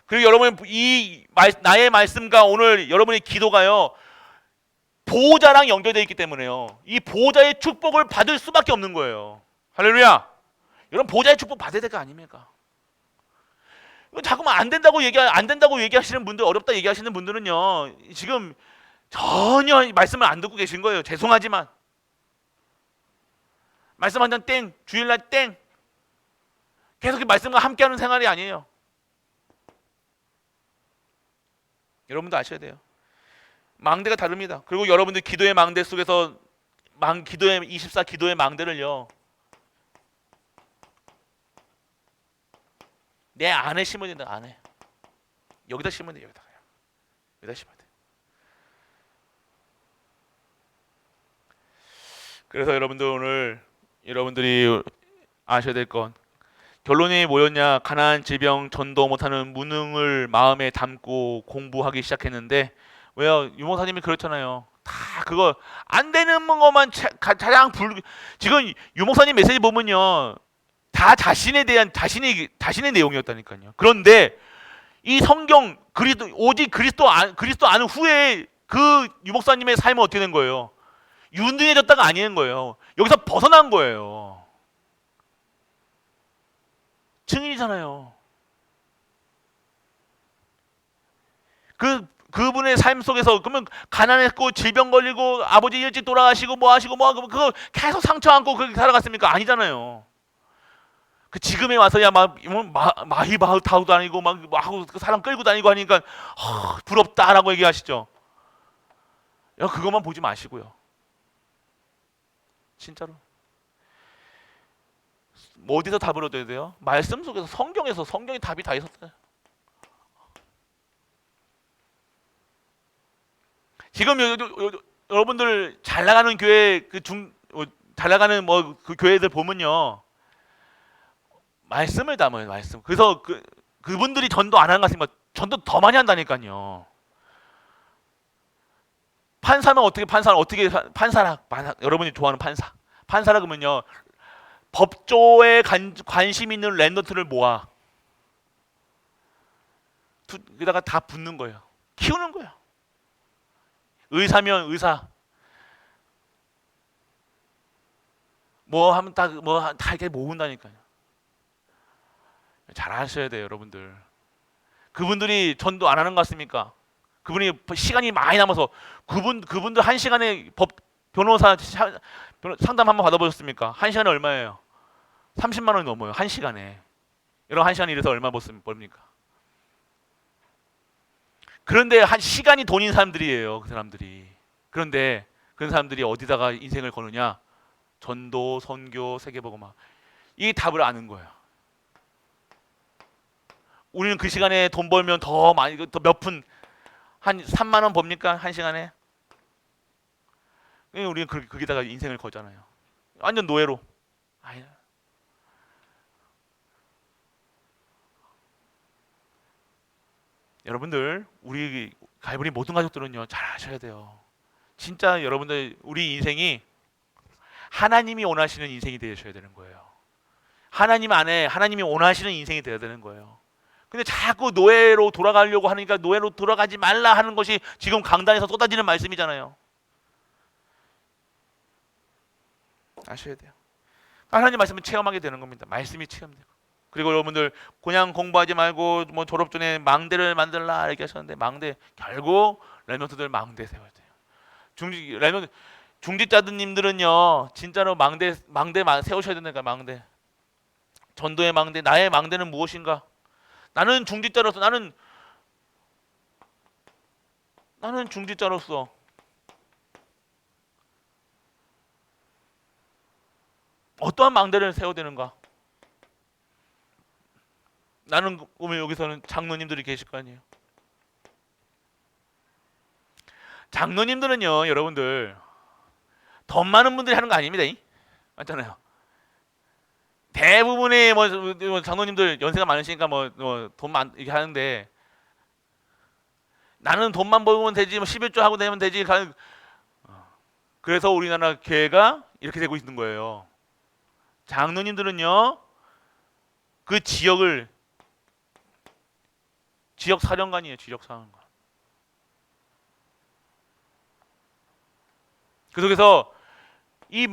그리고 여러분 나의 말씀과 오늘 여러분의 기도가요 보호자랑 연결되어 있기 때문에요, 이 보호자의 축복을 받을 수밖에 없는 거예요. 할렐루야. 여러분 보호자의 축복 받아야 될 거 아닙니까? 자꾸만 안 된다고 얘기하시는 분들, 어렵다 얘기하시는 분들은요 지금 전혀 말씀을 안 듣고 계신 거예요. 죄송하지만 말씀 한 잔 땡, 주일날 땡, 계속 말씀과 함께하는 생활이 아니에요. 여러분도 아셔야 돼요. 망대가 다릅니다. 그리고 여러분들 기도의 망대 속에서 기도의 24 기도의 망대를요 내 안에 심어야 된다. 안에 여기다 심으면 돼. 여기다 심어야 돼. 그래서 여러분들 오늘 여러분들이 아셔야 될 건, 결론이 뭐였냐? 가나안 질병 전도 못하는 무능을 마음에 담고 공부하기 시작했는데, 왜요? 유목사님이 그렇잖아요. 다 그거 안 되는 것만 가장 지금 유목사님 메시지 보면요 다 자신에 대한 자신의 내용이었다니까요. 그런데 이 성경 오직 그리스도 아는 후에 그 유목사님의 삶은 어떻게 된 거예요? 유능해졌다가 아닌 거예요. 여기서 벗어난 거예요. 증인이잖아요. 그분의 삶 속에서 그러면 가난했고 질병 걸리고 아버지 일찍 돌아가시고 뭐 하시고 그거 계속 상처 안고 그렇게 살아갔습니까? 아니잖아요. 그 지금에 와서야 마히바흐타우도 아니고 막 하고 사람 끌고 다니고 하니까 부럽다라고 얘기하시죠. 그것만 보지 마시고요. 진짜로. 뭐 어디서 답을 얻어야 돼요? 말씀 속에서, 성경이 답이 다 있었어요. 지금 여러분들 잘 나가는 교회 잘 나가는 그 교회들 보면요 말씀을 담아요. 말씀. 그래서 그분들이 전도 안 하는 것 같으니까 전도 더 많이 한다니까요. 판사면 판사라 여러분이 좋아하는 판사라 그러면요 법조에 관심 있는 랩런트를 모아 그다가 다 붙는 거예요. 키우는 거예요. 의사면 의사 뭐 하면 다 이렇게 모은다니까요. 잘 하셔야 돼요, 여러분들. 그분들이 전도 안 하는 것 같습니까? 그분이 시간이 많이 남아서 그분들 한 시간에 변호사 상담 한번 받아보셨습니까? 한 시간에 얼마예요? 30만 원이 넘어요. 한 시간에. 여러분 한 시간 일해서 얼마 벌습니까? 그런데 한 시간이 돈인 사람들이에요. 그 사람들이. 그런데 그런 사람들이 어디다가 인생을 거느냐? 전도, 선교, 세계복음화. 이 답을 아는 거예요. 우리는 그 시간에 돈 벌면 더 많이, 더 몇 푼, 한 3만 원 법니까? 한 시간에? 우리는 거기다가 인생을 거잖아요. 완전 노예로. 여러분들, 우리 갈보리 모든 가족들은요 잘 아셔야 돼요. 진짜 여러분들 우리 인생이 하나님이 원하시는 인생이 되셔야 되는 거예요. 하나님 안에 하나님이 원하시는 인생이 되어야 되는 거예요. 근데 자꾸 노예로 돌아가려고 하니까 노예로 돌아가지 말라 하는 것이 지금 강단에서 쏟아지는 말씀이잖아요. 아셔야 돼요. 하나님 말씀을 체험하게 되는 겁니다. 말씀이 체험되고. 그리고 여러분들 그냥 공부하지 말고 뭐 졸업 전에 망대를 만들라 이렇게 하셨는데 망대 결국 랩런트들 망대 세워야 돼요. 중직자님들은요 진짜로 망대 세우셔야 된다니까. 망대, 전도의 망대. 나의 망대는 무엇인가? 나는 중직자로서 나는 중직자로서 어떠한 망대를 세워야 되는가? 나는 오늘 여기서는 장로님들이 계실 거 아니에요. 장로님들은요 여러분들 돈 많은 분들이 하는 거 아닙니다. 맞잖아요. 대부분의 뭐 장로님들 연세가 많으시니까 뭐 돈만 이렇게 하는데, 나는 돈만 벌면 되지, 뭐 11조 하고 내면 되지. 그래서 우리나라 교회가 이렇게 되고 있는 거예요. 장로님들은요 그 지역 사령관이에요. 지역 사령관. 그래서 이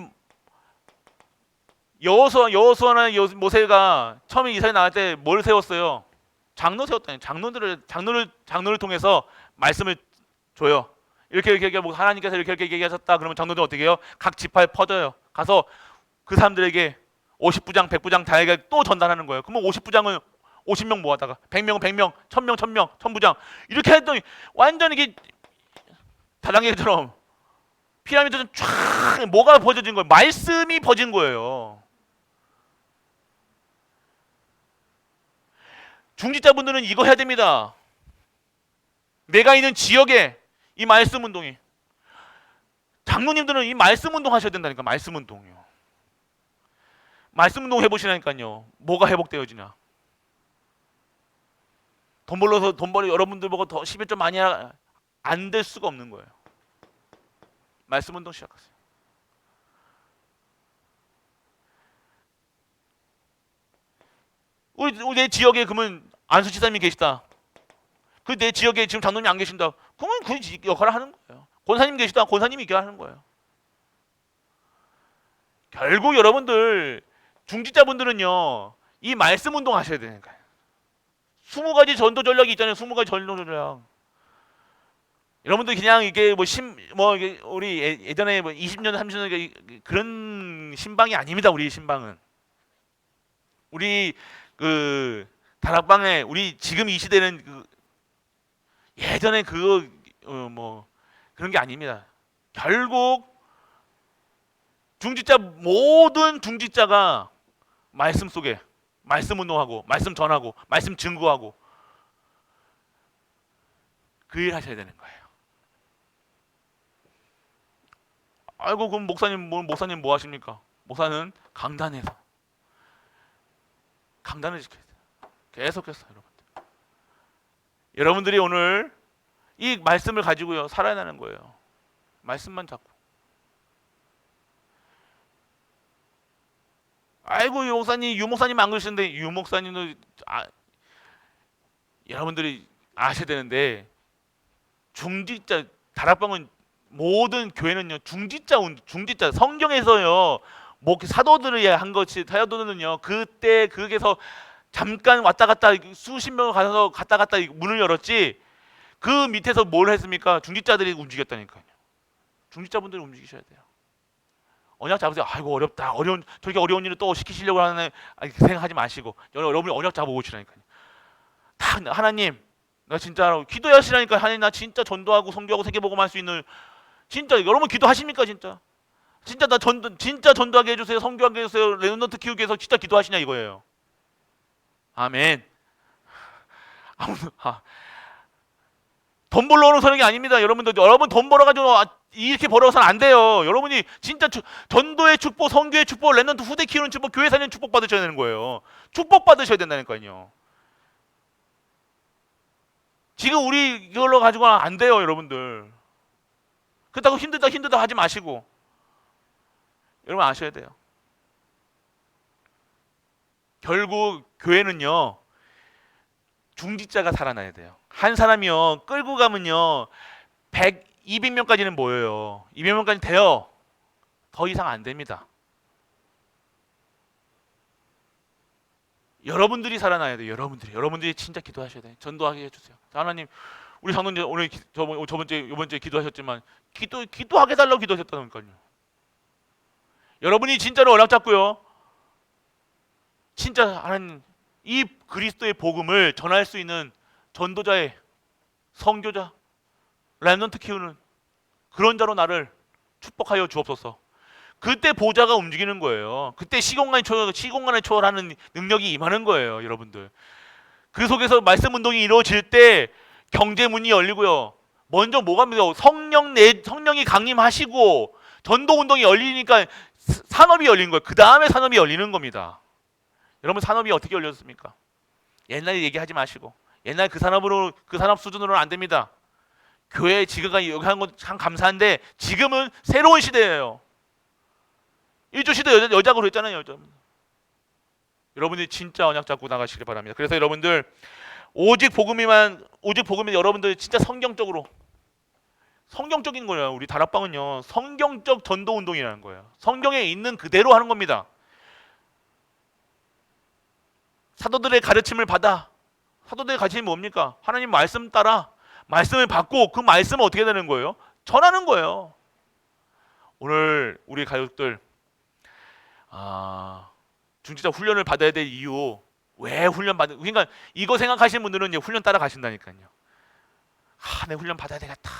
여호수아나 모세가 처음에 이스라엘 나갈 때 뭘 세웠어요? 장로 세웠다니. 장로를 통해서 말씀을 줘요. 이렇게 뭐 하나님께서 이렇게 얘기하셨다. 그러면 장로들 어떻게 해요? 각 지파에 퍼져요. 가서 그 사람들에게 50부장, 100부장 다에게 또 전달하는 거예요. 그러면 50부장은 50명 모아다가 100명은 100명, 1000명, 1000부장 이렇게 했더니 완전 이게 다단계처럼 피라미드처럼 쫙 뭐가 퍼져진 거예요? 말씀이 퍼진 거예요. 중직자분들은 이거 해야 됩니다. 내가 있는 지역에 이 말씀 운동이. 장로님들은 이 말씀 운동 하셔야 된다니까. 말씀 운동이요. 말씀 운동 해보시라니까요. 뭐가 회복되어지냐. 돈 벌어 여러분들 보고 더 11조 많이 안 될 수가 없는 거예요. 말씀 운동 시작하세요. 우리 내 지역에 그러면 안수지사님이 계시다. 그 내 지역에 지금 장로님이 안 계신다. 그러면 그 역할을 하는 거예요. 권사님 계시다. 권사님이 이렇게 하는 거예요. 결국 여러분들 중직자분들은요 이 말씀 운동 하셔야 되니까요. 20가지 전도 전략이 있잖아요. 20가지 전도 전략. 여러분들 그냥 이게 이게 우리 예전에 뭐 20년 30년 그런 신방이 아닙니다. 우리 신방은 우리 그 다락방에 우리 지금 이 시대는 예전에 뭐 그런 게 아닙니다. 결국 모든 중직자가 말씀 속에 말씀 운동하고 말씀 전하고 말씀 증거하고 그 일 하셔야 되는 거예요. 아이고 그럼 목사님 뭐 하십니까? 목사는 강단을 지켜야 돼요. 계속해서 여러분들이 오늘 이 말씀을 가지고요 살아야 하는 거예요. 말씀만 잡고. 아이고 유 목사님 안 그러시는데, 유 목사님도 여러분들이 아셔야 되는데, 중직자 다락방은 모든 교회는요 중직자 성경에서요 사도들이 한 것이 사도들은요 그때 거기서 잠깐 왔다 갔다 수십 명을 가서 갔다 갔다 문을 열었지 그 밑에서 뭘 했습니까? 중직자들이 움직였다니까요. 중직자분들이 움직이셔야 돼요. 언약 잡으세요. 아이고 어렵다. 저렇게 어려운 일을 또 시키시려고 하는 생각하지 마시고 여러분이 언약 잡아오시라니까요. 다 하나님 나 진짜로 기도하시라니까. 하나님 나 진짜 전도하고 선교하고 세계복음할 수 있는, 진짜 여러분 기도하십니까? 진짜 나 진짜 전도하게 해주세요. 선교하게 해주세요. 렘넌트 키우기 위해서 진짜 기도하시냐 이거예요. 아멘. 돈 벌러 오는 선행이 아닙니다. 여러분 돈 벌어가지고 이렇게 벌어서는 안 돼요. 여러분이 진짜 전도의 축복, 선교의 축복, 렘넌트 후대 키우는 축복, 교회 사는 축복 받으셔야 되는 거예요. 축복 받으셔야 된다니까요. 지금 우리 이걸로 가지고는 안 돼요, 여러분들. 그렇다고 힘들다 하지 마시고 여러분 아셔야 돼요. 결국 교회는요 중직자가 살아나야 돼요. 한 사람이요 끌고 가면요 100, 200명까지는 모여요. 200명까지 돼요. 더 이상 안 됩니다. 여러분들이 살아나야 돼요. 여러분들이 진짜 기도하셔야 돼요. 전도하게 해주세요. 하나님, 우리 장로님 오늘 이번 주에 기도하셨지만 기도하게 달라고 기도하셨다니까요. 여러분이 진짜로 언약 잡고요. 진짜 하나님 이 그리스도의 복음을 전할 수 있는 전도자의 선교자, 렘넌트 키우는 그런 자로 나를 축복하여 주옵소서. 그때 보좌가 움직이는 거예요. 그때 시공간을 초월하는 능력이 임하는 거예요, 여러분들. 그 속에서 말씀 운동이 이루어질 때 경제문이 열리고요. 먼저 뭐가 합니다. 성령이 강림하시고 전도 운동이 열리니까 산업이 열린 거예요. 그 다음에 산업이 열리는 겁니다. 여러분, 산업이 어떻게 열렸습니까? 옛날 얘기하지 마시고 옛날 그 산업 수준으로는 안 됩니다. 교회 지금까지 여기 한 건 참 감사한데 지금은 새로운 시대예요. 일조 시대 여작으로 했잖아요. 여러분들이 진짜 언약 잡고 나가시길 바랍니다. 그래서 여러분들 오직 복음이 여러분들 진짜 성경적인 거예요. 우리 다락방은요, 성경적 전도 운동이라는 거예요. 성경에 있는 그대로 하는 겁니다. 사도들의 가르침을 받아. 사도들의 가르침이 뭡니까? 하나님 말씀 따라 말씀을 받고 그 말씀은 어떻게 되는 거예요? 전하는 거예요. 오늘 우리 가족들 중지자 훈련을 받아야 될 이유, 왜 그러니까 이거 생각하시는 분들은 이제 훈련 따라 가신다니까요. 내 훈련 받아야 되겠다.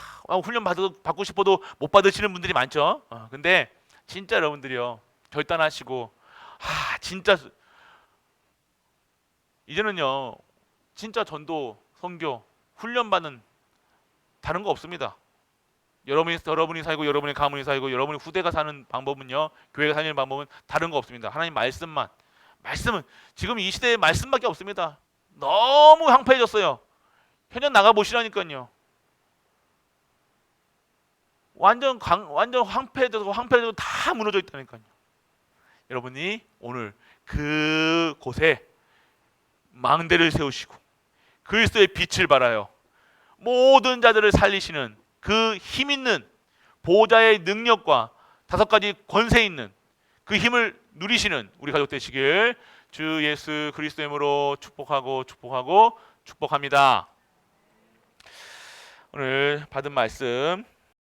훈련 받고 싶어도 못 받으시는 분들이 많죠. 근데 진짜 여러분들이요, 결단하시고 진짜 이제는요, 진짜 전도, 선교, 훈련 받는 다른 거 없습니다. 여러분이 살고 여러분의 가문이 살고 여러분의 후대가 사는 방법은요, 교회가 사는 방법은 다른 거 없습니다. 하나님 말씀은 지금 이 시대에 말씀밖에 없습니다. 너무 황폐해졌어요. 현장 나가 보시라니까요. 완전 황폐해져서 다 무너져 있다니까요. 여러분이 오늘 그곳에 망대를 세우시고 그리스도의 빛을 발하여 모든 자들을 살리시는 그 힘 있는 보호자의 능력과 5가지 권세 있는 그 힘을 누리시는 우리 가족 되시길 주 예수 그리스도의 이름으로 축복합니다. 오늘 받은 말씀